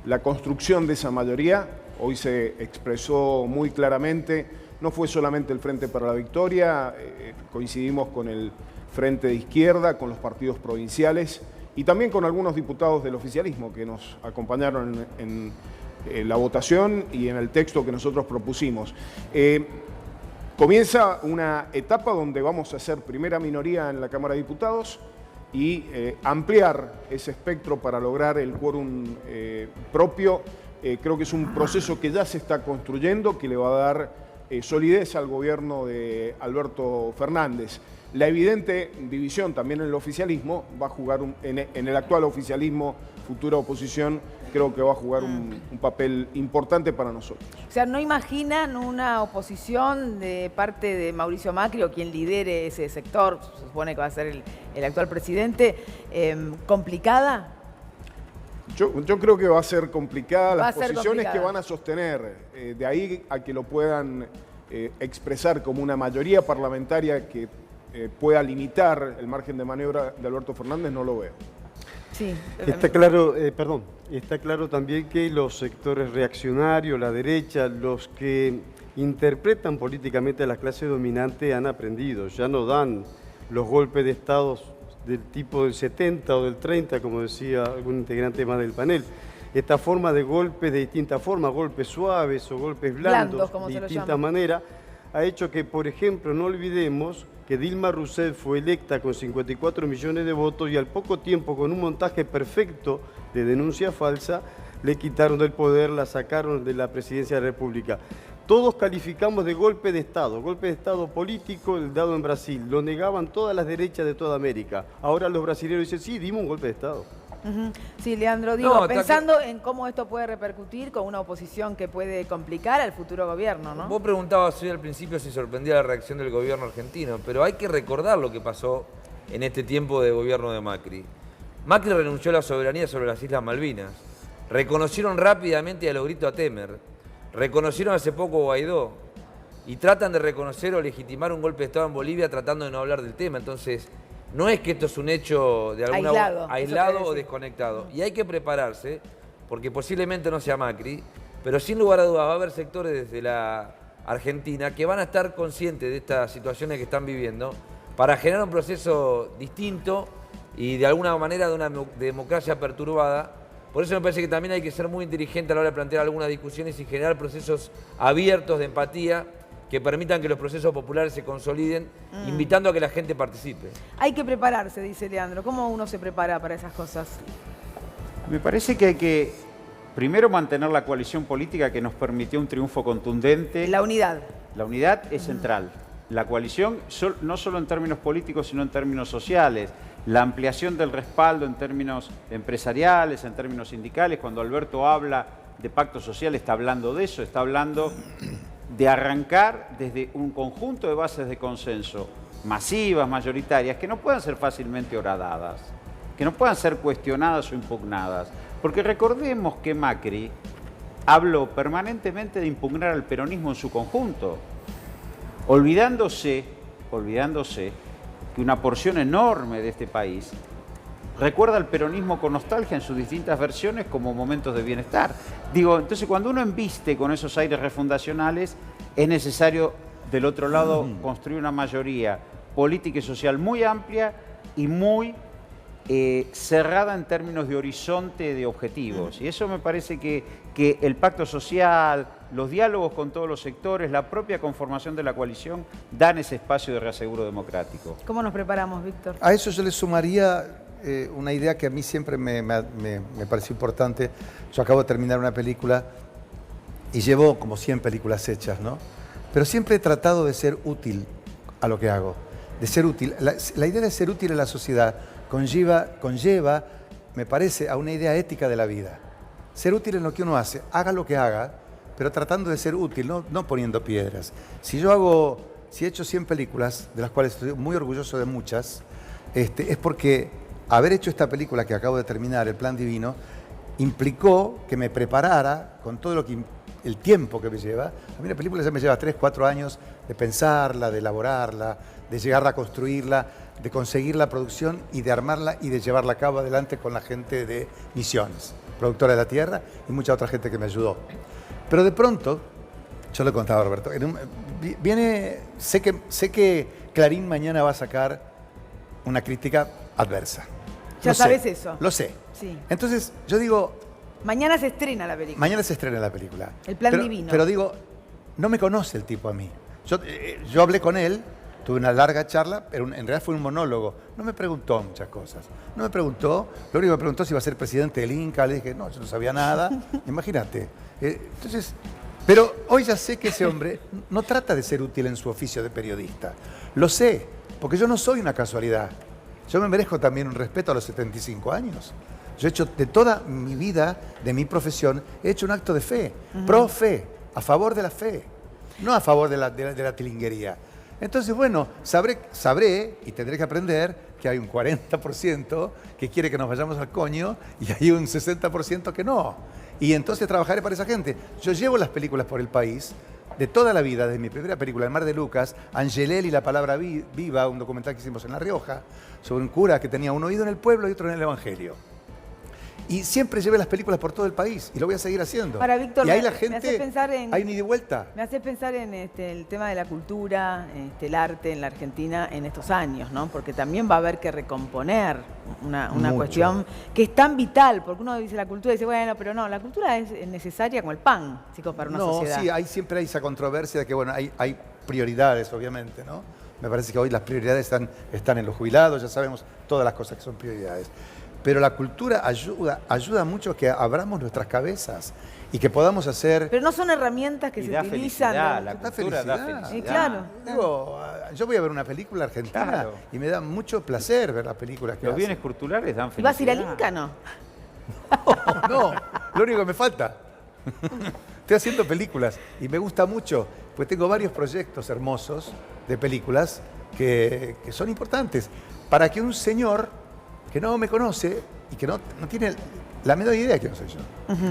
la construcción de esa mayoría. Hoy se expresó muy claramente, no fue solamente el Frente para la Victoria, coincidimos con el Frente de Izquierda, con los partidos provinciales y también con algunos diputados del oficialismo que nos acompañaron en la votación y en el texto que nosotros propusimos. Comienza una etapa donde vamos a ser primera minoría en la Cámara de Diputados y ampliar ese espectro para lograr el quórum propio. Creo que es un proceso que ya se está construyendo, que le va a dar solidez al gobierno de Alberto Fernández. La evidente división también en el oficialismo va a jugar, en el actual oficialismo, futura oposición, creo que va a jugar un papel importante para nosotros. O sea, ¿no imaginan una oposición de parte de Mauricio Macri o quien lidere ese sector, se supone que va a ser el actual presidente, complicada? Yo creo que va a ser complicada las posiciones que van a sostener. De ahí a que lo puedan expresar como una mayoría parlamentaria que pueda limitar el margen de maniobra de Alberto Fernández, no lo veo. Sí. Está claro, está claro también que los sectores reaccionarios, la derecha, los que interpretan políticamente a la clase dominante han aprendido, ya no dan los golpes de Estado del tipo del 70 o del 30, como decía algún integrante más del panel. Esta forma de golpes de distintas formas, golpes suaves o golpes blandos de distinta manera, ha hecho que, por ejemplo, no olvidemos que Dilma Rousseff fue electa con 54 millones de votos y al poco tiempo, con un montaje perfecto de denuncia falsa, le quitaron del poder, la sacaron de la presidencia de la República. Todos calificamos de golpe de Estado político, el dado en Brasil. Lo negaban todas las derechas de toda América. Ahora los brasileños dicen, sí, dimos un golpe de Estado. Sí, Leandro, digo, pensando en cómo esto puede repercutir con una oposición que puede complicar al futuro gobierno, ¿no? Vos preguntabas hoy al principio si sorprendía la reacción del gobierno argentino, pero hay que recordar lo que pasó en este tiempo de gobierno de Macri. Macri renunció a la soberanía sobre las Islas Malvinas. Reconocieron rápidamente a los gritos a Temer. Reconocieron hace poco a Guaidó. Y tratan de reconocer o legitimar un golpe de Estado en Bolivia tratando de no hablar del tema. Entonces, no es que esto es un hecho de alguna aislado o desconectado. Y hay que prepararse, porque posiblemente no sea Macri, pero sin lugar a dudas va a haber sectores desde la Argentina que van a estar conscientes de estas situaciones que están viviendo para generar un proceso distinto y de alguna manera de una democracia perturbada. Por eso me parece que también hay que ser muy inteligente a la hora de plantear algunas discusiones y generar procesos abiertos de empatía que permitan que los procesos populares se consoliden, invitando a que la gente participe. Hay que prepararse, dice Leandro. ¿Cómo uno se prepara para esas cosas? Me parece que hay que, primero, mantener la coalición política que nos permitió un triunfo contundente. La unidad. La unidad es central. La coalición, no solo en términos políticos, sino en términos sociales. La ampliación del respaldo en términos empresariales, en términos sindicales. Cuando Alberto habla de pacto social, está hablando de eso, está hablando de arrancar desde un conjunto de bases de consenso masivas, mayoritarias, que no puedan ser fácilmente horadadas, que no puedan ser cuestionadas o impugnadas. Porque recordemos que Macri habló permanentemente de impugnar al peronismo en su conjunto, olvidándose que una porción enorme de este país recuerda al peronismo con nostalgia en sus distintas versiones como momentos de bienestar. Digo, entonces cuando uno embiste con esos aires refundacionales, es necesario del otro lado construir una mayoría política y social muy amplia y muy cerrada en términos de horizonte de objetivos. Y eso me parece que el pacto social, los diálogos con todos los sectores, la propia conformación de la coalición, dan ese espacio de reaseguro democrático. ¿Cómo nos preparamos, Víctor? A eso yo le sumaría una idea que a mí siempre me pareció importante. Yo acabo de terminar una película y llevo como 100 películas hechas, ¿no? Pero siempre he tratado de ser útil a lo que hago, de ser útil. La idea de ser útil a la sociedad conlleva, me parece, a una idea ética de la vida. Ser útil en lo que uno hace, haga lo que haga, pero tratando de ser útil, no poniendo piedras. Si he hecho 100 películas, de las cuales estoy muy orgulloso de muchas, es porque haber hecho esta película que acabo de terminar, El Plan Divino, implicó que me preparara con todo lo que el tiempo que me lleva. A mí la película ya me lleva 3, 4 años de pensarla, de elaborarla, de llegarla a construirla, de conseguir la producción y de armarla y de llevarla a cabo adelante con la gente de Misiones, productora de La Tierra, y mucha otra gente que me ayudó. Pero de pronto, yo lo contaba a Roberto, sé que Clarín mañana va a sacar una crítica adversa. Ya sabes eso. Lo sé. Sí. Entonces, yo digo... Mañana se estrena la película. Mañana se estrena la película. El Plan Divino. Pero digo, no me conoce el tipo a mí. Yo hablé con él, tuve una larga charla, pero en realidad fue un monólogo. No me preguntó muchas cosas. No me preguntó, lo único que me preguntó si iba a ser presidente del Inca. Le dije, no, yo no sabía nada. Imagínate. Entonces, pero hoy ya sé que ese hombre no trata de ser útil en su oficio de periodista. Lo sé, porque yo no soy una casualidad. Yo me merezco también un respeto a los 75 años. Yo he hecho de toda mi vida, de mi profesión, he hecho un acto de fe, pro fe, a favor de la fe, no a favor de la tilinguería. Entonces, bueno, sabré y tendré que aprender que hay un 40% que quiere que nos vayamos al coño y hay un 60% que no. Y entonces trabajaré para esa gente. Yo llevo las películas por el país de toda la vida, desde mi primera película, El Mar de Lucas, Angelel y la Palabra Viva, un documental que hicimos en La Rioja, sobre un cura que tenía un oído en el pueblo y otro en el Evangelio. Y siempre llevé las películas por todo el país y lo voy a seguir haciendo. Para Víctor, y ahí la gente, me hace pensar en, hay un ida y vuelta. Me hace pensar en el tema de la cultura, el arte en la Argentina en estos años, ¿no? Porque también va a haber que recomponer una cuestión que es tan vital, porque uno dice la cultura y dice, bueno, pero no, la cultura es necesaria como el pan, chicos, para una sociedad. Sí, siempre hay esa controversia de que, bueno, hay prioridades, obviamente, ¿no? Me parece que hoy las prioridades están en los jubilados, ya sabemos todas las cosas que son prioridades. Pero la cultura ayuda mucho a que abramos nuestras cabezas y que podamos hacer... Pero no son herramientas que se utilizan. Felicidad, la cultura da felicidad. Claro. Digo, yo voy a ver una película argentina y me da mucho placer ver las películas que Los hacen. bienes culturales dan felicidad. ¿Y vas a ir al Inca, no? No, lo único que me falta. Estoy haciendo películas y me gusta mucho, pues tengo varios proyectos hermosos de películas que son importantes para que un señor que no me conoce y que no tiene la menor idea de quién soy yo.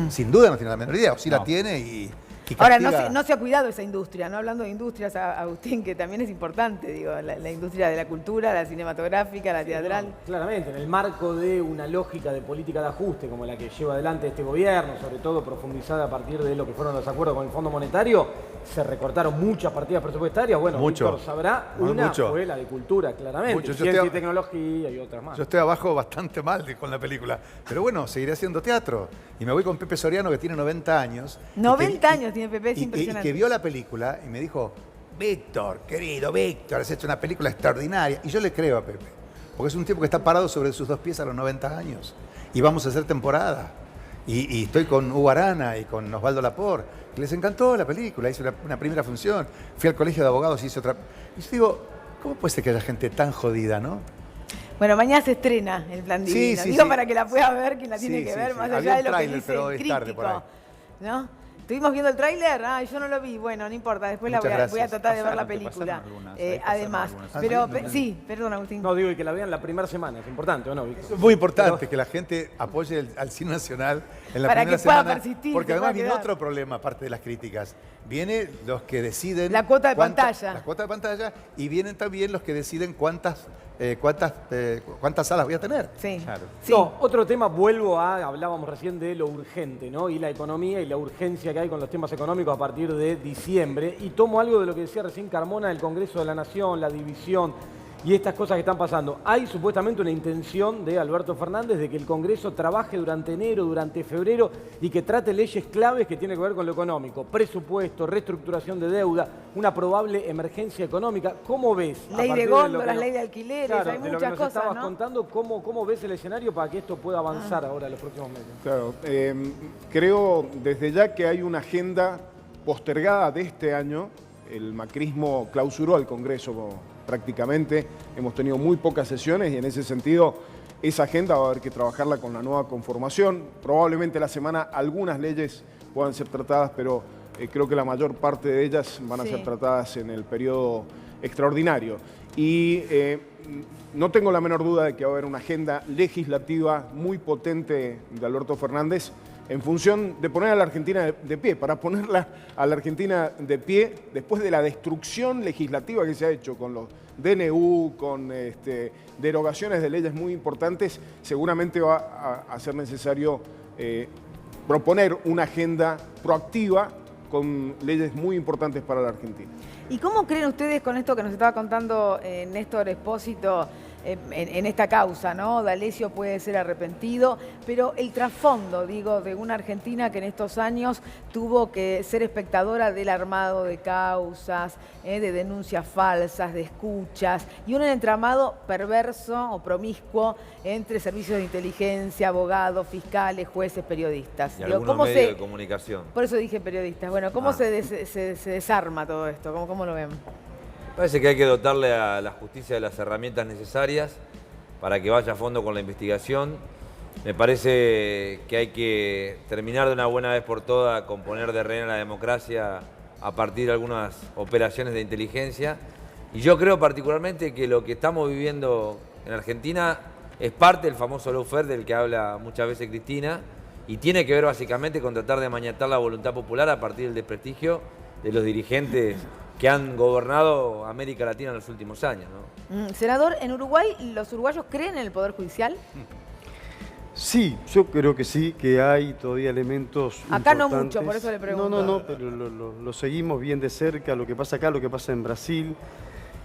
Sin duda no tiene la menor idea, o sí la tiene y ahora, no se ha cuidado esa industria, ¿no? Hablando de industrias, Agustín, que también es importante, digo, la industria de la cultura, la cinematográfica, la teatral. No, claramente, en el marco de una lógica de política de ajuste como la que lleva adelante este gobierno, sobre todo profundizada a partir de lo que fueron los acuerdos con el Fondo Monetario, se recortaron muchas partidas presupuestarias. Bueno, Víctor sabrá, una fue la de cultura, claramente, ciencia y tecnología y otras más. Yo estoy abajo bastante mal con la película, pero bueno, seguiré haciendo teatro. Y me voy con Pepe Soriano, que tiene 90 años. 90 años tiene Pepe, es impresionante. Y que vio la película y me dijo, Víctor, querido Víctor, has hecho una película extraordinaria. Y yo le creo a Pepe, porque es un tipo que está parado sobre sus 2 pies a los 90 años. Y vamos a hacer temporada. Y estoy con Hugo Arana y con Osvaldo Lapor, que les encantó la película, hice una primera función, fui al colegio de abogados y hice otra. Y yo digo, ¿cómo puede ser que haya gente tan jodida, no? Bueno, mañana se estrena El Plan Divino. Digo, para que la pueda ver, quien la tiene que ver, más allá de lo que dice el crítico, ¿no? ¿Estuvimos viendo el tráiler? Yo no lo vi. Bueno, no importa. Después voy a tratar de ver la película. Además. Pero sí, perdón, Agustín. No, digo, y que la vean la primera semana. Es importante, ¿o no, Víctor? Es muy importante que la gente apoye al cine nacional en la primera semana. Para que pueda persistir. Porque además viene otro problema, aparte de las críticas. Vienen los que deciden... La cuota de pantalla. La cuota de pantalla. Y vienen también los que deciden cuántas salas voy a tener. Sí. Claro. Sí. No, otro tema, hablábamos recién de lo urgente, ¿no? Y la economía y la urgencia que hay con los temas económicos a partir de diciembre. Y tomo algo de lo que decía recién Carmona del Congreso de la Nación, la división y estas cosas que están pasando. Hay supuestamente una intención de Alberto Fernández de que el Congreso trabaje durante enero, durante febrero y que trate leyes claves que tienen que ver con lo económico. Presupuesto, reestructuración de deuda, una probable emergencia económica. ¿Cómo ves? Ley de góndolas, ley de alquileres, claro, hay de muchas lo que nos cosas, estabas ¿no? contando, ¿cómo ves el escenario para que esto pueda avanzar ahora en los próximos meses? Claro, creo desde ya que hay una agenda postergada de este año. El macrismo clausuró al Congreso prácticamente, hemos tenido muy pocas sesiones y en ese sentido esa agenda va a haber que trabajarla con la nueva conformación. Probablemente la semana algunas leyes puedan ser tratadas, pero creo que la mayor parte de ellas van a ser tratadas en el periodo extraordinario. y no tengo la menor duda de que va a haber una agenda legislativa muy potente de Alberto Fernández en función de poner a la Argentina de pie, para ponerla a la Argentina de pie después de la destrucción legislativa que se ha hecho con los DNU, con derogaciones de leyes muy importantes. Seguramente va a ser necesario proponer una agenda proactiva con leyes muy importantes para la Argentina. ¿Y cómo creen ustedes, con esto que nos estaba contando Néstor Espósito, en esta causa, ¿no? D'Alessio puede ser arrepentido, pero el trasfondo, digo, de una Argentina que en estos años tuvo que ser espectadora del armado de causas, de denuncias falsas, de escuchas, y un entramado perverso o promiscuo entre servicios de inteligencia, abogados, fiscales, jueces, periodistas. Y algunos medios de comunicación. Por eso dije periodistas. Bueno, ¿cómo se desarma todo esto? ¿Cómo lo ven? Parece que hay que dotarle a la justicia de las herramientas necesarias para que vaya a fondo con la investigación. Me parece que hay que terminar de una buena vez por todas con poner de rehén a la democracia a partir de algunas operaciones de inteligencia. Y yo creo particularmente que lo que estamos viviendo en Argentina es parte del famoso lawfare del que habla muchas veces Cristina, y tiene que ver básicamente con tratar de maniatar la voluntad popular a partir del desprestigio de los dirigentes que han gobernado América Latina en los últimos años, ¿no? Senador, ¿en Uruguay los uruguayos creen en el Poder Judicial? Sí, yo creo que sí, que hay todavía elementos Acá importantes. no mucho, por eso le pregunto. No, pero lo seguimos bien de cerca, lo que pasa acá, lo que pasa en Brasil,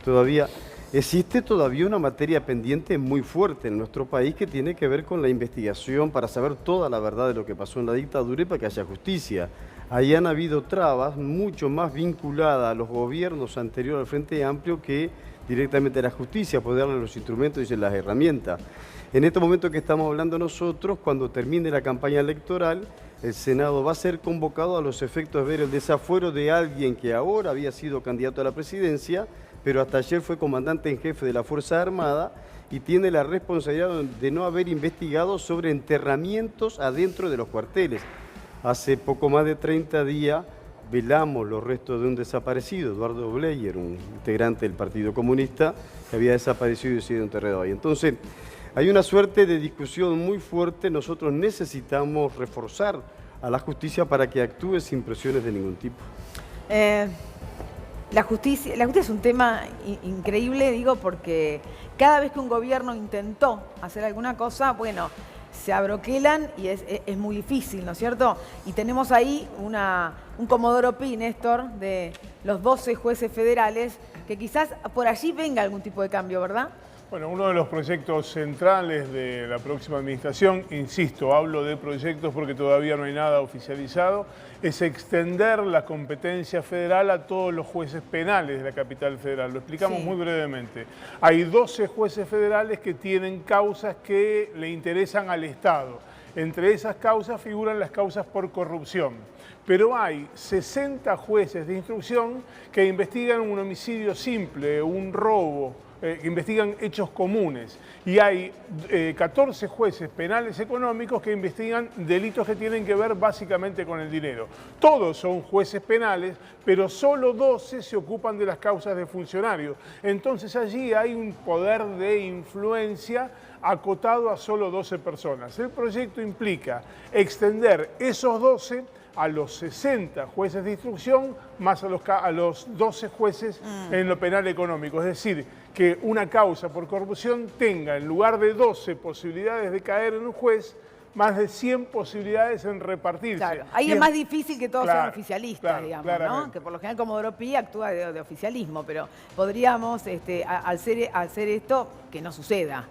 todavía existe todavía una materia pendiente muy fuerte en nuestro país que tiene que ver con la investigación para saber toda la verdad de lo que pasó en la dictadura y para que haya justicia. Ahí han habido trabas mucho más vinculadas a los gobiernos anteriores al Frente Amplio que directamente a la justicia, poder darle los instrumentos y las herramientas. En este momento que estamos hablando nosotros, cuando termine la campaña electoral, el Senado va a ser convocado a los efectos de ver el desafuero de alguien que ahora había sido candidato a la presidencia, pero hasta ayer fue comandante en jefe de la Fuerza Armada y tiene la responsabilidad de no haber investigado sobre enterramientos adentro de los cuarteles. Hace poco más de 30 días velamos los restos de un desaparecido, Eduardo Bleyer, un integrante del Partido Comunista, que había desaparecido y sido enterrado ahí. Entonces, hay una suerte de discusión muy fuerte. Nosotros necesitamos reforzar a la justicia para que actúe sin presiones de ningún tipo. La justicia es un tema increíble, digo, porque cada vez que un gobierno intentó hacer alguna cosa, bueno, se abroquelan y es muy difícil, ¿no es cierto? Y tenemos ahí un Comodoro Pi, Néstor, de los 12 jueces federales, que quizás por allí venga algún tipo de cambio, ¿verdad? Bueno, uno de los proyectos centrales de la próxima administración, insisto, hablo de proyectos porque todavía no hay nada oficializado, es extender la competencia federal a todos los jueces penales de la capital federal. Lo explicamos muy brevemente. Hay 12 jueces federales que tienen causas que le interesan al Estado. Entre esas causas figuran las causas por corrupción. Pero hay 60 jueces de instrucción que investigan un homicidio simple, un robo, investigan hechos comunes, y hay 14 jueces penales económicos que investigan delitos que tienen que ver básicamente con el dinero. Todos son jueces penales, pero solo 12 se ocupan de las causas de funcionarios. Entonces allí hay un poder de influencia acotado a solo 12 personas. El proyecto implica extender esos 12 a los 60 jueces de instrucción más a los 12 jueces en lo penal económico. Es decir, que una causa por corrupción tenga, en lugar de 12 posibilidades de caer en un juez, más de 100 posibilidades en repartirse. Claro, ahí es más difícil que todos sean oficialistas, digamos, ¿no? Que por lo general Comodoro Pi actúa de oficialismo, pero podríamos, al ser esto, que no suceda.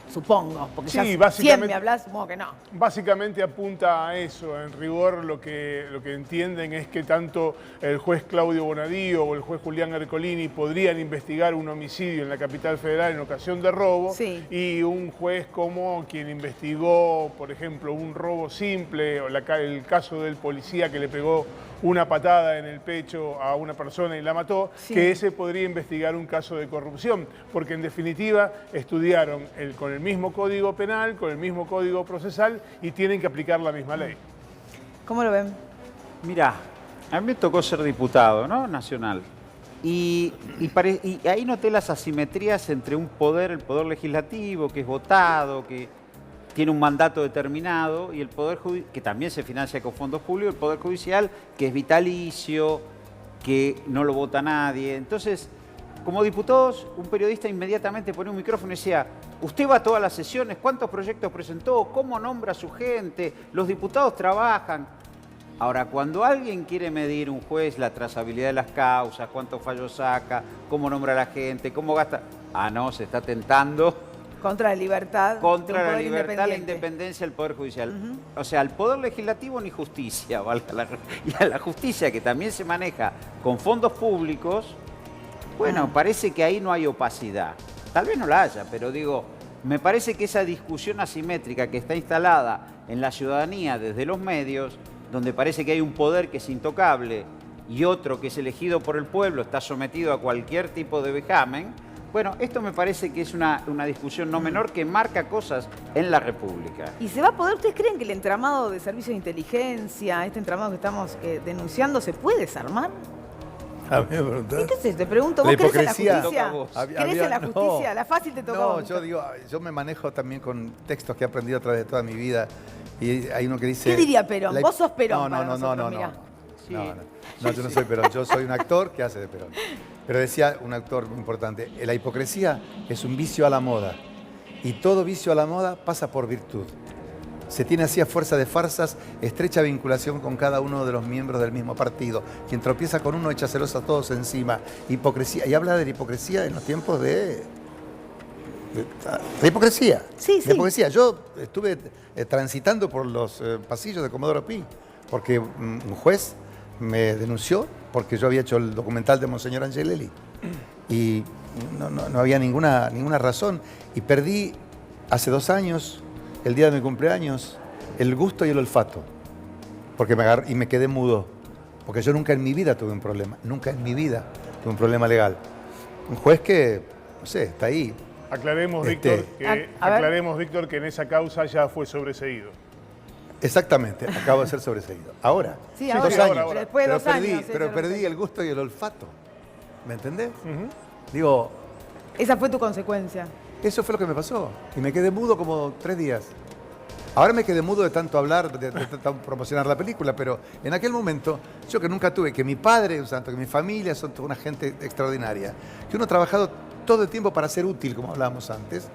Supongo, porque sí, ya 100 me hablas, supongo que no. Básicamente apunta a eso. En rigor lo que entienden es que tanto el juez Claudio Bonadío o el juez Julián Ercolini podrían investigar un homicidio en la capital federal en ocasión de robo, y un juez como quien investigó, por ejemplo, un robo simple, o el caso del policía que le pegó una patada en el pecho a una persona y la mató, que ese podría investigar un caso de corrupción, porque en definitiva estudiaron con el mismo código penal, con el mismo código procesal, y tienen que aplicar la misma ley. ¿Cómo lo ven? Mirá, a mí me tocó ser diputado, ¿no? Nacional. Y ahí noté las asimetrías entre un poder, el poder legislativo, que es votado, que tiene un mandato determinado, y el poder que también se financia con fondos públicos, el poder judicial, que es vitalicio, que no lo vota nadie. Entonces, como diputados, un periodista inmediatamente ponía un micrófono y decía: usted va a todas las sesiones, ¿cuántos proyectos presentó? ¿Cómo nombra a su gente? Los diputados trabajan. Ahora, cuando alguien quiere medir un juez la trazabilidad de las causas, cuántos fallos saca, cómo nombra a la gente, cómo gasta... Ah, no, se está tentando... Contra la libertad. Contra la libertad, la independencia del Poder Judicial. O sea, al Poder Legislativo ni justicia, y a la justicia, que también se maneja con fondos públicos, bueno, parece que ahí no hay opacidad. Tal vez no la haya, pero digo, me parece que esa discusión asimétrica que está instalada en la ciudadanía desde los medios, donde parece que hay un poder que es intocable y otro que es elegido por el pueblo, está sometido a cualquier tipo de vejamen. Bueno, esto me parece que es una discusión no menor que marca cosas en la República. ¿Y se va a poder? ¿Ustedes creen que el entramado de servicios de inteligencia, este entramado que estamos denunciando, se puede desarmar? A mí me preguntás. Entonces te pregunto, ¿vos crees en la justicia? ¿Crees en la justicia? La fácil te toca a vos. Yo me manejo también con textos que he aprendido a través de toda mi vida. Y hay uno que dice... ¿Qué diría Perón? Vos sos Perón. No, yo no soy Perón. Yo soy un actor que hace de Perón. Pero decía un actor muy importante: la hipocresía es un vicio a la moda. Y todo vicio a la moda pasa por virtud. Se tiene así a fuerza de farsas estrecha vinculación con cada uno de los miembros del mismo partido. Quien tropieza con uno echa celos a todos encima. Hipocresía. Y habla de la hipocresía en los tiempos de hipocresía. Sí, sí. De hipocresía. Yo estuve transitando por los pasillos de Comodoro Pi porque un juez me denunció porque yo había hecho el documental de Monseñor Angelelli y no había ninguna razón. Y perdí hace 2 años, el día de mi cumpleaños, el gusto y el olfato, porque me quedé mudo, porque yo nunca en mi vida tuve un problema, nunca en mi vida tuve un problema legal. Un juez que, no sé, está ahí. Aclaremos, Víctor, que en esa causa ya fue sobreseído. Exactamente, acabo de ser sobreseído. Ahora, sí, 2 ahora, años, pero después de 2 años. Pero perdí el gusto y el olfato, ¿me entendés? Digo... Esa fue tu consecuencia. Eso fue lo que me pasó. Y me quedé mudo como 3 días. Ahora me quedé mudo de tanto hablar, de tanto promocionar la película, pero en aquel momento, yo que nunca tuve, que mi padre, un santo, que mi familia son toda una gente extraordinaria, que uno ha trabajado todo el tiempo para ser útil, como hablábamos antes,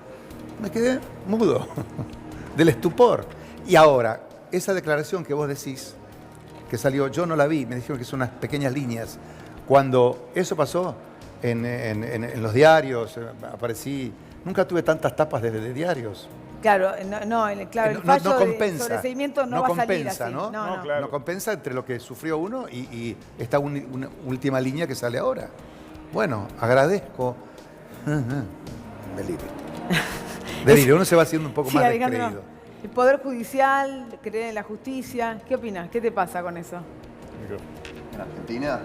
me quedé mudo del estupor. Y ahora, esa declaración que vos decís, que salió, yo no la vi, me dijeron que son unas pequeñas líneas. Cuando eso pasó en los diarios, aparecí, nunca tuve tantas tapas de diarios. Claro, el fallo de sobreseimiento no va a salir así. No compensa entre lo que sufrió uno y esta una última línea que sale ahora. Bueno, agradezco. Delirio, uno se va haciendo un poco más descreído. El Poder Judicial, creer en la justicia, ¿qué opinas? ¿Qué te pasa con eso? ¿En Argentina?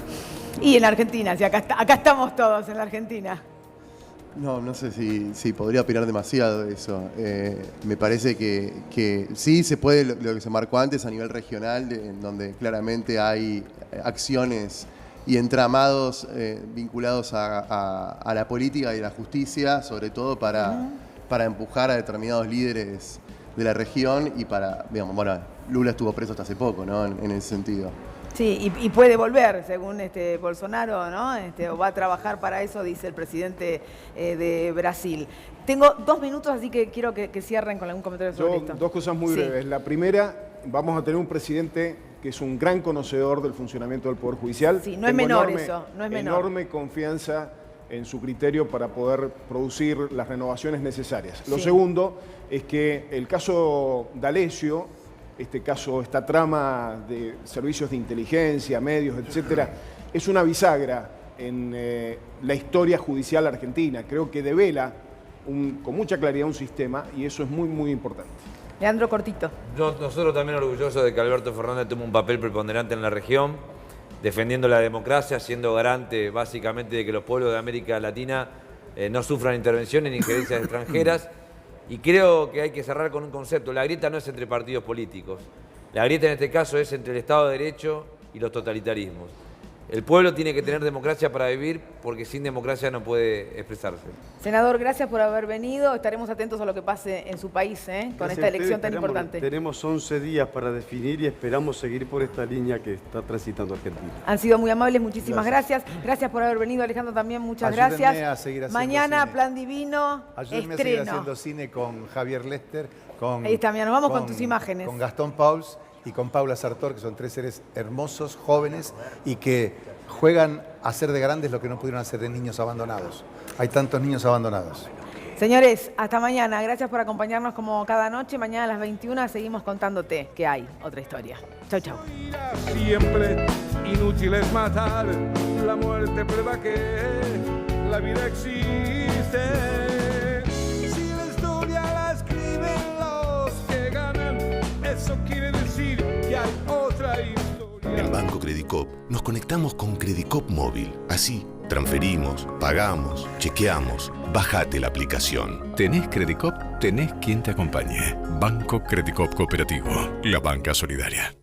Y en Argentina, sí, acá estamos todos en la Argentina. No sé si podría opinar demasiado de eso. Me parece que sí se puede, lo que se marcó antes a nivel regional, en donde claramente hay acciones y entramados vinculados a la política y a la justicia, sobre todo para empujar a determinados líderes de la región y para, digamos, bueno, Lula estuvo preso hasta hace poco, ¿no? En ese sentido. Sí, y puede volver, según Bolsonaro, ¿no? O va a trabajar para eso, dice el presidente de Brasil. Tengo 2 minutos, así que quiero que cierren con algún comentario sobre esto. 2 cosas muy breves. La primera, vamos a tener un presidente que es un gran conocedor del funcionamiento del Poder Judicial. Sí, no es menor eso, no es menor. Enorme confianza en su criterio para poder producir las renovaciones necesarias. Lo segundo es que el caso D'Alessio, esta trama de servicios de inteligencia, medios, etcétera, es una bisagra en la historia judicial argentina. Creo que devela con mucha claridad un sistema y eso es muy, muy importante. Leandro, cortito. Nosotros también orgullosos de que Alberto Fernández tome un papel preponderante en la región, defendiendo la democracia, siendo garante básicamente de que los pueblos de América Latina no sufran intervenciones ni injerencias extranjeras. Y creo que hay que cerrar con un concepto. La grieta no es entre partidos políticos. La grieta en este caso es entre el Estado de Derecho y los totalitarismos. El pueblo tiene que tener democracia para vivir, porque sin democracia no puede expresarse. Senador, gracias por haber venido. Estaremos atentos a lo que pase en su país, con esta elección tan importante. Tenemos 11 días para definir y esperamos seguir por esta línea que está transitando Argentina. Han sido muy amables, muchísimas gracias. Gracias por haber venido, Alejandro, también muchas Ayúdenme gracias. a seguir haciendo Mañana, cine. Plan Divino, Ayúdenme a estreno. seguir haciendo cine con Javier Lester, Ahí está, mira, nos vamos con tus imágenes. Con Gastón Pauls y con Paula Sartor, que son 3 seres hermosos, jóvenes y que juegan a ser de grandes lo que no pudieron hacer de niños abandonados. Hay tantos niños abandonados. Señores, hasta mañana. Gracias por acompañarnos como cada noche. Mañana a las 21 seguimos contándote que hay otra historia. Chau, chau. Siempre inútil es matar, la muerte prueba que la vida existe. Si la historia la escriben los que ganan, eso quiere decir que hay otra historia. En Banco Credicop nos conectamos con Credicop Móvil. Así, transferimos, pagamos, chequeamos. Bájate la aplicación. ¿Tenés Credicop? Tenés quien te acompañe. Banco Credicop Cooperativo. La banca solidaria.